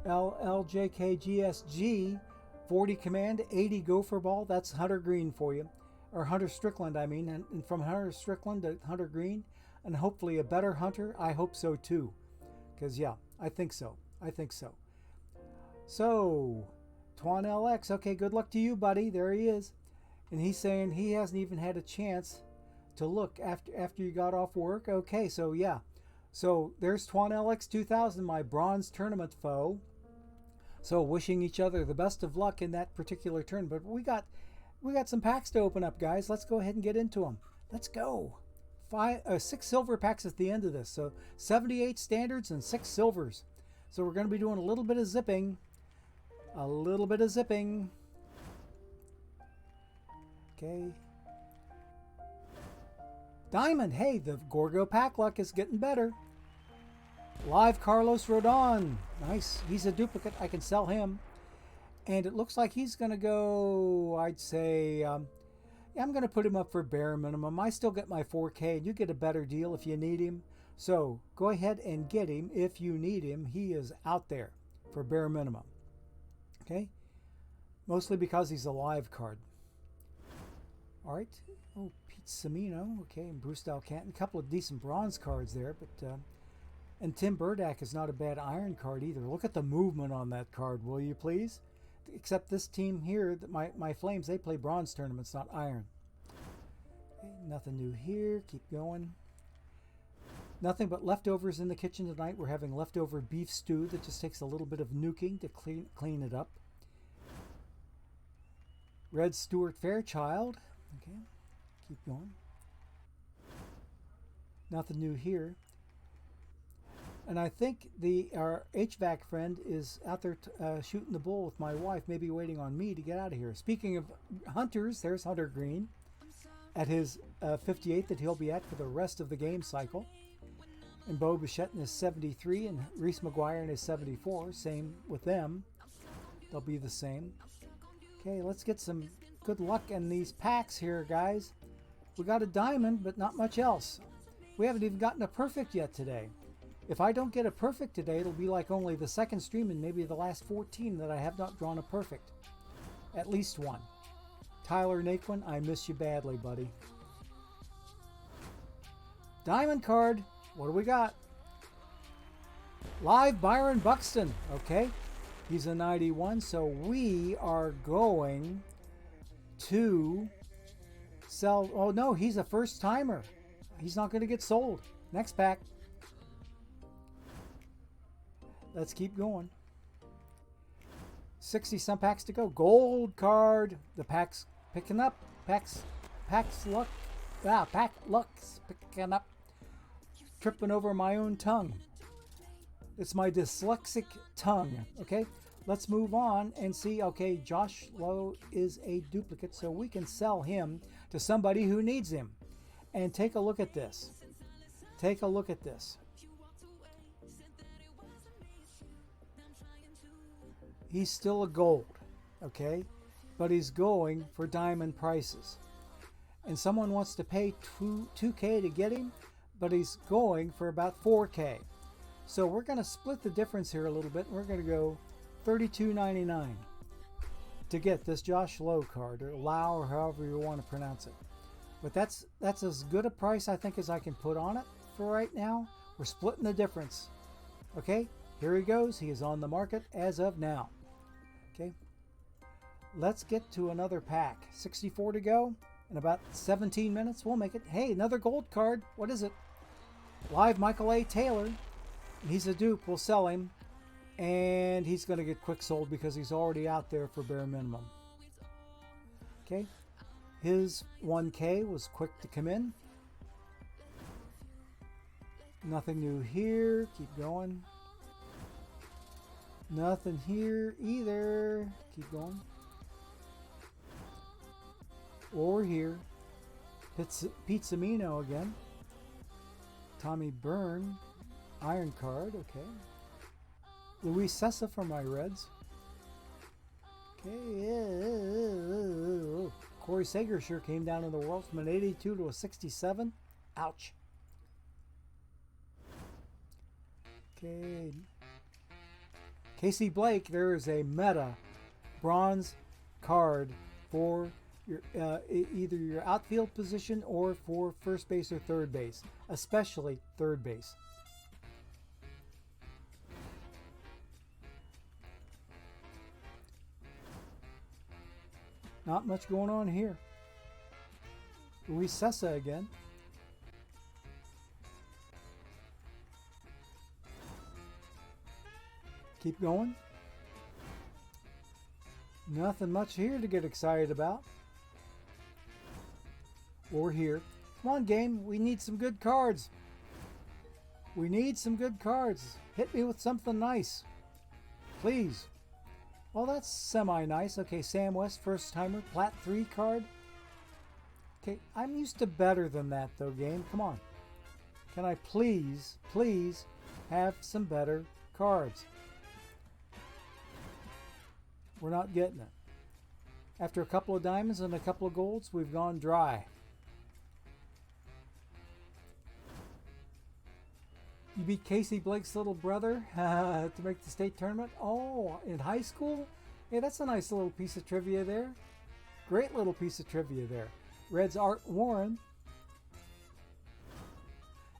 LJKGSG, 40 command, 80 gopher ball. That's Hunter Green for you. Or Hunter Strickland, I mean. And from Hunter Strickland to Hunter Green. And hopefully a better Hunter. I hope so too. Because, yeah, I think so. So, Twan LX. Okay, good luck to you, buddy. There he is. And he's saying he hasn't even had a chance to look after you got off work. Okay, so yeah. So there's Twan LX 2000, my bronze tournament foe. So wishing each other the best of luck in that particular turn. But we got some packs to open up, guys. Let's go ahead and get into them. Let's go. 6 silver packs at the end of this. So 78 standards and 6 silvers. So we're going to be doing a little bit of zipping. Okay. Diamond. Hey, the Gorgo pack luck is getting better. Live Carlos Rodon. Nice. He's a duplicate. I can sell him. And it looks like he's going to go, I'd say, yeah, I'm going to put him up for bare minimum. I still get my 4K, and you get a better deal if you need him. So go ahead and get him if you need him. He is out there for bare minimum. Okay? Mostly because he's a live card. All right. Oh, Pete Semino. Okay, and Bruce Dalcanton. A couple of decent bronze cards there, but and Tim Burdack is not a bad iron card either. Look at the movement on that card, will you please? Except this team here, my Flames, they play bronze tournaments, not iron. Okay, nothing new here. Keep going. Nothing but leftovers in the kitchen tonight. We're having leftover beef stew that just takes a little bit of nuking to clean it up. Red Stewart Fairchild. Okay, keep going. Nothing new here. And I think our HVAC friend is out there shooting the bull with my wife, maybe waiting on me to get out of here. Speaking of hunters, there's Hunter Green at his 58 that he'll be at for the rest of the game cycle. And Bo Bichette in his 73 and Reese McGuire in his 74. Same with them. They'll be the same. Okay, let's get some good luck in these packs here, guys. We got a diamond, but not much else. We haven't even gotten a perfect yet today. If I don't get a perfect today, it'll be like only the second stream and maybe the last 14 that I have not drawn a perfect. At least one. Tyler Naquin, I miss you badly, buddy. Diamond card. What do we got? Live Byron Buxton. Okay. He's a 91, so we are going to sell. Oh, no, he's a first timer. He's not going to get sold. Next pack. Let's keep going. 60 some packs to go. Gold card. The pack's picking up. Pack's luck. Pack luck's picking up. Tripping over my own tongue. It's my dyslexic tongue. Okay, let's move on and see. Okay, Josh Lowe is a duplicate, so we can sell him to somebody who needs him. And take a look at this. Take a look at this. He's still a gold, okay? But he's going for diamond prices. And someone wants to pay 2K to get him, but he's going for about 4K. So we're going to split the difference here a little bit. We're going to go $32.99 to get this Josh Lowe card, or Lau, or however you want to pronounce it. But that's as good a price, I think, as I can put on it for right now. We're splitting the difference. Okay, here he goes. He is on the market as of now. Okay, let's get to another pack. 64 to go. In about 17 minutes, we'll make it. Hey, another gold card. What is it? Live Michael A. Taylor. He's a dupe. We'll sell him. And he's going to get quick sold because he's already out there for bare minimum. Okay. His 1K was quick to come in. Nothing new here. Keep going. Nothing here either. Keep going. Or here. Pete Semino again. Tommy Byrne. Iron card. Okay. Luis Sessa for my Reds. Okay. Corey Seager sure came down in the world from an 82 to a 67. Ouch. Okay. Casey Blake, there is a meta bronze card for your either your outfield position or for first base or third base, especially third base. Not much going on here. Luis Sessa again. Keep going. Nothing much here to get excited about. Or here. Come on, game. We need some good cards. We need some good cards. Hit me with something nice. Please. Well, that's semi-nice. Okay, Sam West, first timer. Plat 3 card. Okay, I'm used to better than that, though, game. Come on. Can I please have some better cards. We're not getting it. After a couple of diamonds and a couple of golds, we've gone dry. You beat Casey Blake's little brother to make the state tournament? Oh, in high school? Hey, that's a nice little piece of trivia there. Great little piece of trivia there. Red's Art Warren.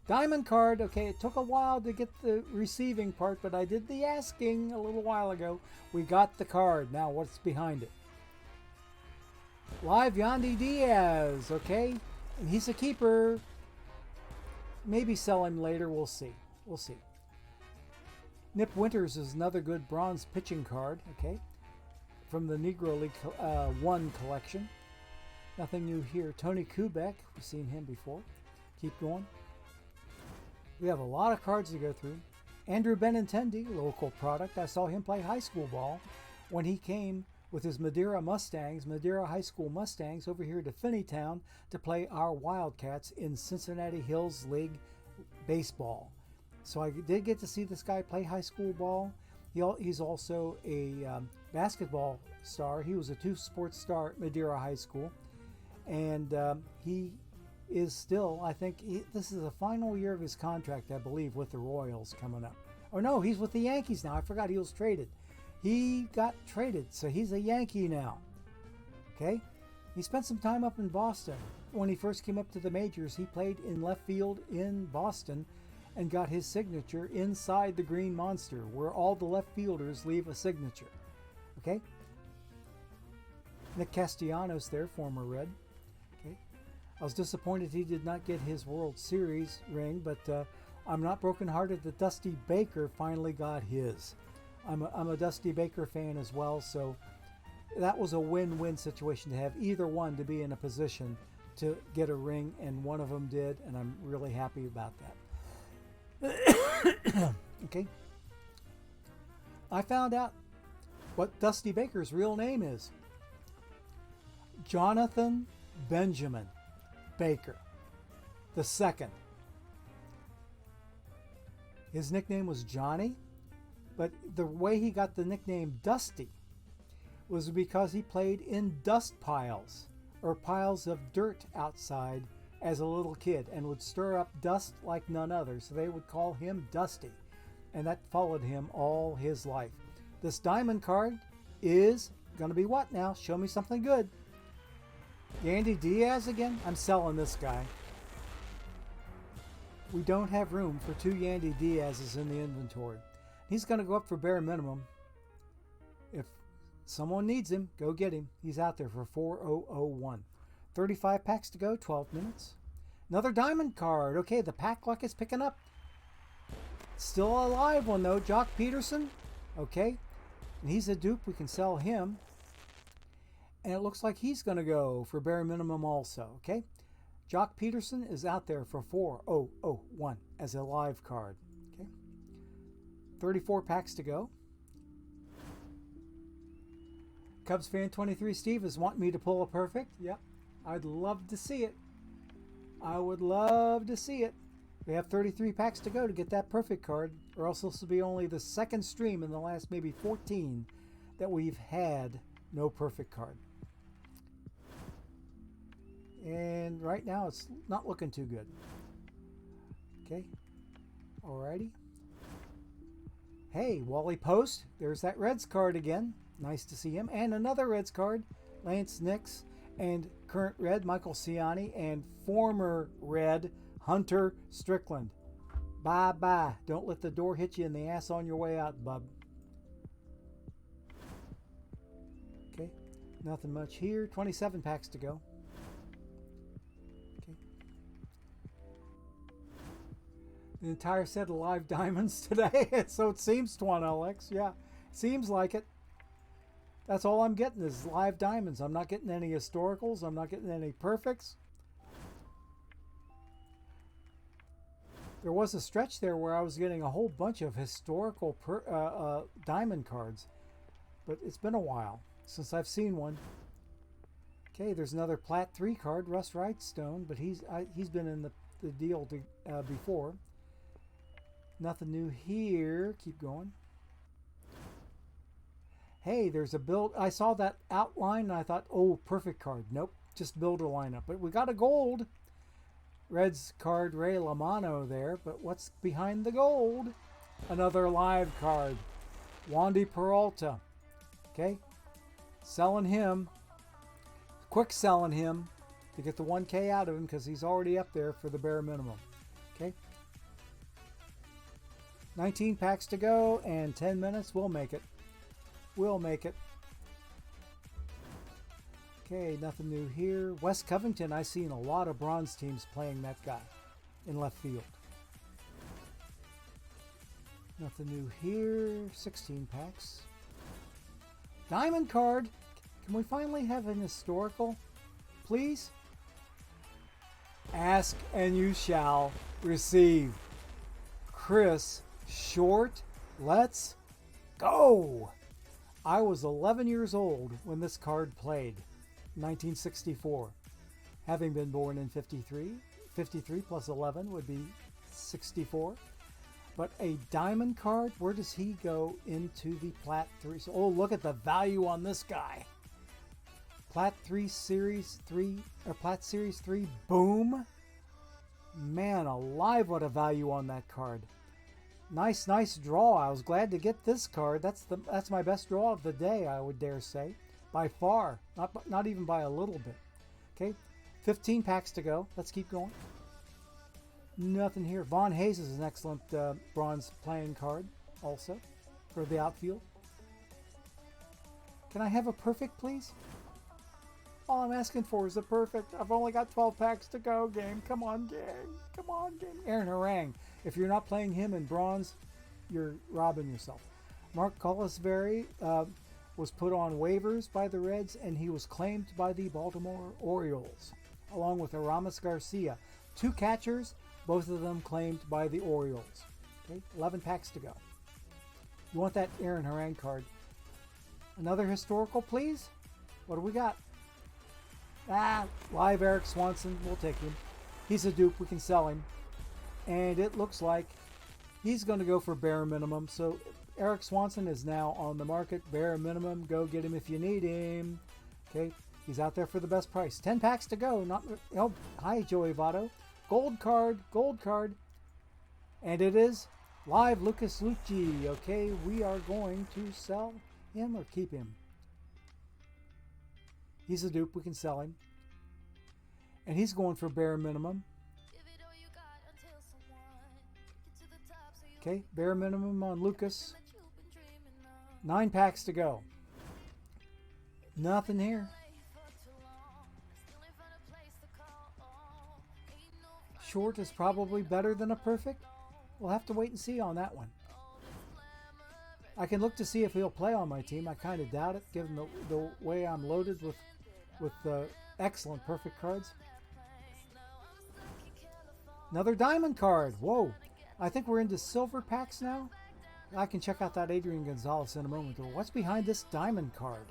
Diamond card. Okay, it took a while to get the receiving part, but I did the asking a little while ago. We got the card. Now, what's behind it? Live Yandy Diaz. Okay, and he's a keeper. Maybe sell him later. We'll see. We'll see. Nip Winters is another good bronze pitching card. Okay, from the Negro League 1 collection. Nothing new here. Tony Kubek. We've seen him before. Keep going. We have a lot of cards to go through. Andrew Benintendi, local product. I saw him play high school ball when he came with his Madeira High School Mustangs, over here to Finneytown to play our Wildcats in Cincinnati Hills League baseball. So I did get to see this guy play high school ball. He's also a basketball star. He was a two-sport star at Madeira High School. And he is still, I think, this is the final year of his contract, I believe, with the Royals coming up. Oh no, he's with the Yankees now. I forgot he was traded. He got traded, so he's a Yankee now. Okay? He spent some time up in Boston. When he first came up to the majors, he played in left field in Boston and got his signature inside the Green Monster, where all the left fielders leave a signature. Okay? Nick Castellanos there, former Red. Okay? I was disappointed he did not get his World Series ring, but I'm not brokenhearted that Dusty Baker finally got his. I'm a Dusty Baker fan as well, so that was a win-win situation to have either one to be in a position to get a ring, and one of them did, and I'm really happy about that. Okay. I found out what Dusty Baker's real name is. Jonathan Benjamin Baker II. His nickname was Johnny. But the way he got the nickname Dusty was because he played in dust piles or piles of dirt outside as a little kid and would stir up dust like none other. So they would call him Dusty. And that followed him all his life. This diamond card is going to be what now? Show me something good. Yandy Diaz again? I'm selling this guy. We don't have room for two Yandy Diaz's in the inventory. He's going to go up for bare minimum. If someone needs him, go get him. He's out there for 4001. 35 packs to go, 12 minutes. Another diamond card. Okay, the pack luck is picking up. Still a live one though, Jock Peterson. Okay, and he's a dupe. We can sell him. And it looks like he's going to go for bare minimum also. Okay, Jock Peterson is out there for 4001 as a live card. 34 packs to go. Cubs fan 23 Steve is wanting me to pull a perfect. Yep, I'd love to see it. I would love to see it. We have 33 packs to go to get that perfect card, or else this will be only the second stream in the last maybe 14 that we've had no perfect card. And right now it's not looking too good. Okay, alrighty. Hey, Wally Post, there's that Reds card again. Nice to see him. And another Reds card, Lance Nix, and current Red, Michael Ciani, and former Red, Hunter Strickland. Bye-bye. Don't let the door hit you in the ass on your way out, bub. Okay, nothing much here. 27 packs to go. The entire set of live diamonds today. So it seems, Twan Alex. Yeah, seems like it. That's all I'm getting is live diamonds. I'm not getting any historicals. I'm not getting any perfects. There was a stretch there where I was getting a whole bunch of historical diamond cards. But it's been a while since I've seen one. Okay, there's another Plat 3 card, Russ Wrightstone, but he's been in the deal before. Nothing new here. Keep going. Hey, there's a build. I saw that outline and I thought, oh, perfect card. Nope, just builder lineup. But we got a gold. Reds card, Ray Lamano there. But what's behind the gold? Another live card. Wandy Peralta. Okay. Selling him. Quick selling him to get the 1K out of him because he's already up there for the bare minimum. Okay. 19 packs to go and 10 minutes. We'll make it. We'll make it. Okay, nothing new here. West Covington, I've seen a lot of bronze teams playing that guy in left field. Nothing new here. 16 packs. Diamond card. Can we finally have an historical? Please? Ask and you shall receive. Chris Short. Let's go. I was 11 years old when this card played. 1964. Having been born in 53. 53 plus 11 would be 64. But a diamond card, where does he go into the Plat 3? Oh, look at the value on this guy. Plat 3 Series 3, or Plat Series 3, boom. Man alive, what a value on that card. Nice draw. I was glad to get this card. That's my best draw of the day, I would dare say. By far. Not even by a little bit. Okay, 15 packs to go. Let's keep going. Nothing here. Von Hayes is an excellent bronze playing card also for the outfield. Can I have a perfect, please? All I'm asking for is a perfect. I've only got 12 packs to go, game. Come on, game. Come on, game. Aaron Harang. If you're not playing him in bronze, you're robbing yourself. Mark Collisberry was put on waivers by the Reds, and he was claimed by the Baltimore Orioles, along with Aramis Garcia. 2 catchers, both of them claimed by the Orioles. Okay, 11 packs to go. You want that Aaron Harang card. Another historical, please? What do we got? Live Eric Swanson. We'll take him. He's a dupe. We can sell him. And it looks like he's going to go for bare minimum. So Eric Swanson is now on the market. Bare minimum. Go get him if you need him. Okay. He's out there for the best price. 10 packs to go. Hi, Joey Votto. Gold card. Gold card. And it is live Lucas Lucci. Okay. We are going to sell him or keep him. He's a dupe. We can sell him. And he's going for bare minimum. Okay, bare minimum on Lucas. 9 packs to go. Nothing here. Short is probably better than a perfect. We'll have to wait and see on that one. I can look to see if he'll play on my team. I kind of doubt it, given the way I'm loaded with excellent perfect cards. Another diamond card. Whoa. I think we're into silver packs now. I can check out that Adrian Gonzalez in a moment. What's behind this diamond card?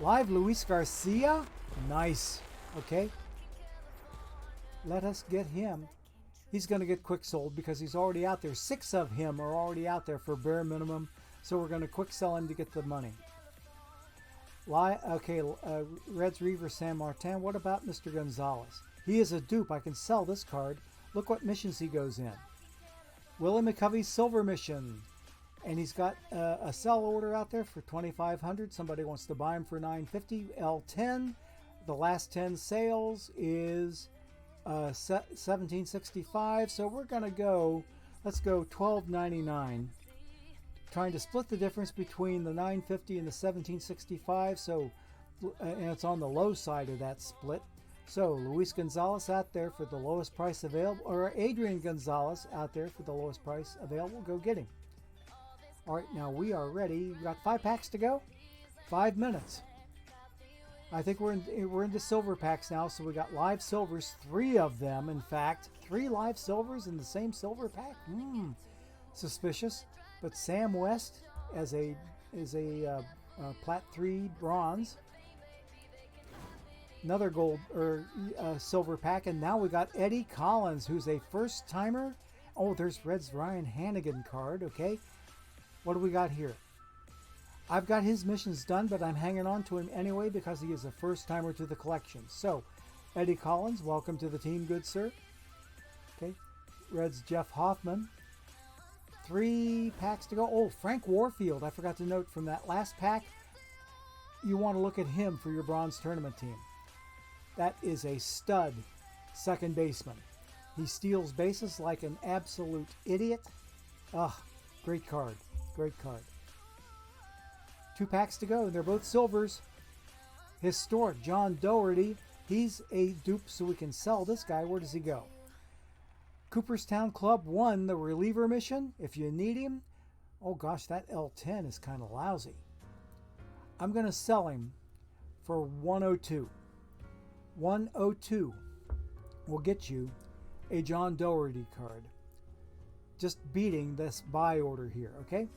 Live Luis Garcia. Nice. Okay. Let us get him. He's going to get quick sold because he's already out there. 6 of him are already out there for bare minimum. So we're going to quick sell him to get the money. Reds Reaver San Martin. What about Mr. Gonzalez? He is a dupe. I can sell this card. Look what missions he goes in. Willie McCovey's Silver Mission. And he's got a sell order out there for $2,500. Somebody wants to buy him for $950. L10. The last 10 sales is $1,765. So we're going to go, let's go $1,299. Trying to split the difference between the $950 and the $1,765. So, and it's on the low side of that split. So Luis Gonzalez out there for the lowest price available, or Adrian Gonzalez out there for the lowest price available. Go get him. All right, now we are ready. We've got 5 packs to go. 5 minutes. I think we're into silver packs now. So we got live silvers, 3 of them. In fact, 3 live silvers in the same silver pack. Suspicious. But Sam West is a Plat 3 bronze. Another gold or silver pack, and now we got Eddie Collins, who's a first timer Oh, there's Red's Ryan Hannigan card. Okay. What do we got here? I've got his missions done, but I'm hanging on to him anyway because he is a first-timer to the collection. So, Eddie Collins, welcome to the team, good sir. Okay. Red's Jeff Hoffman. 3 packs to go. Oh, Frank Warfield. I forgot to note from that last pack, you want to look at him for your bronze tournament team. That is a stud second baseman. He steals bases like an absolute idiot. Ah, great card. Great card. 2 packs to go. They're both silvers. Historic John Doherty. He's a dupe, so we can sell this guy. Where does he go? Cooperstown Club won the reliever mission. If you need him. Oh gosh, that L10 is kind of lousy. I'm going to sell him for 102. 102 will get you a John Doherty card. Just beating this buy order here, okay?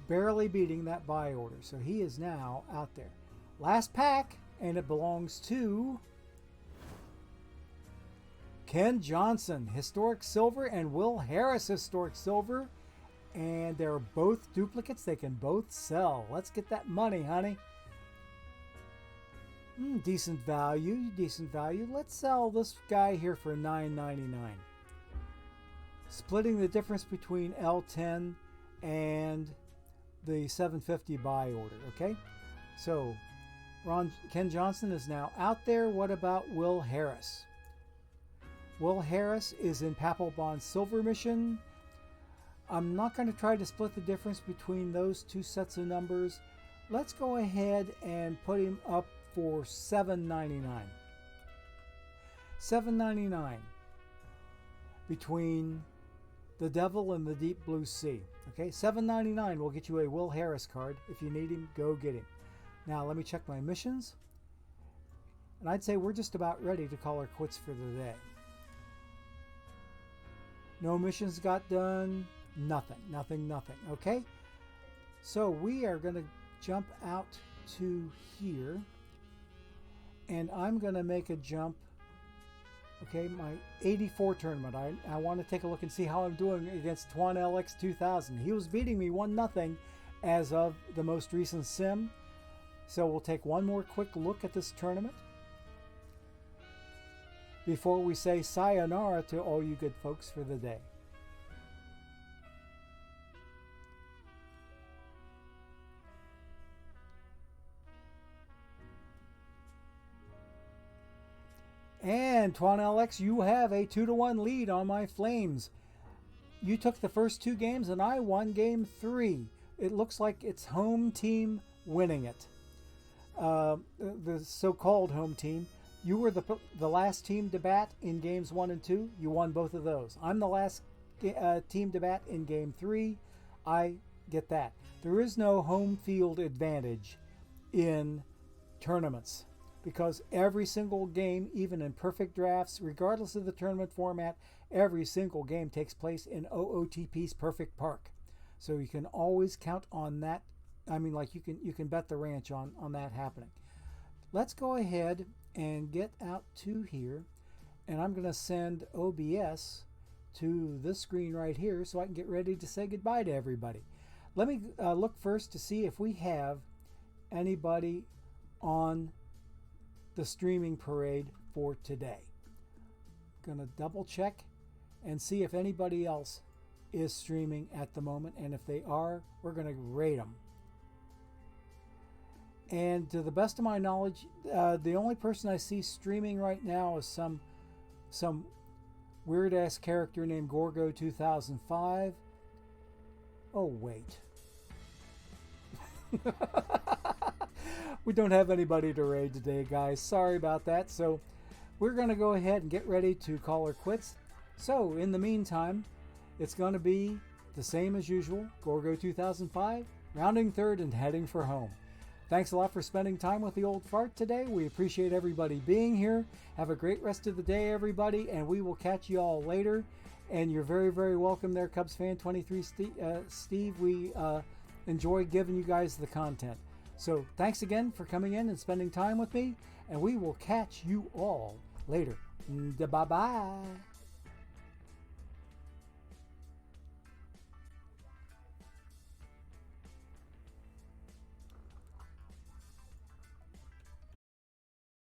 Barely beating that buy order. So he is now out there. Last pack, and it belongs to Ken Johnson, Historic Silver, and Will Harris, Historic Silver. And they're both duplicates. They can both sell. Let's get that money, honey. Decent value, decent value. Let's sell this guy here for $9.99. Splitting the difference between L10 and the 750 buy order, okay? So, Ken Johnson is now out there. What about Will Harris? Will Harris is in Papelbon's Silver Mission. I'm not going to try to split the difference between those 2 sets of numbers. Let's go ahead and put him up for $7.99. $7.99 between the Devil and the Deep Blue Sea. Okay, $7.99 will get you a Will Harris card. If you need him, go get him. Now let me check my missions. And I'd say we're just about ready to call her quits for the day. No missions got done. Nothing. Okay, so we are going to jump out to here, and I'm going to make a jump. Okay, my 84 tournament. I want to take a look and see how I'm doing against Twan LX 2000. He was beating me 1-0 as of the most recent sim. So we'll take one more quick look at this tournament before we say sayonara to all you good folks for the day. And Twan LX, you have a 2-1 lead on my Flames. You took the first 2 games and I won game 3. It looks like it's home team winning it. The so-called home team. You were the last team to bat in games 1 and 2. You won both of those. I'm the last team to bat in game 3. I get that. There is no home field advantage in tournaments, because every single game, even in perfect drafts, regardless of the tournament format, every single game takes place in OOTP's Perfect Park. So you can always count on that. I mean, like you can bet the ranch on that happening. Let's go ahead and get out to here, and I'm going to send OBS to this screen right here so I can get ready to say goodbye to everybody. Let me look first to see if we have anybody on the streaming parade for today. Gonna double check and see if anybody else is streaming at the moment, and if they are, we're gonna rate them. And to the best of my knowledge, the only person I see streaming right now is some weird ass character named Gorgo 2005. Oh wait. We don't have anybody to raid today, guys. Sorry about that. So we're going to go ahead and get ready to call her quits. So in the meantime, it's going to be the same as usual. Gorgo 2005, rounding third and heading for home. Thanks a lot for spending time with the old fart today. We appreciate everybody being here. Have a great rest of the day, everybody, and we will catch you all later. And you're very, very welcome there, Cubs fan 23 Steve. We enjoy giving you guys the content. So thanks again for coming in and spending time with me, and we will catch you all later. Bye-bye.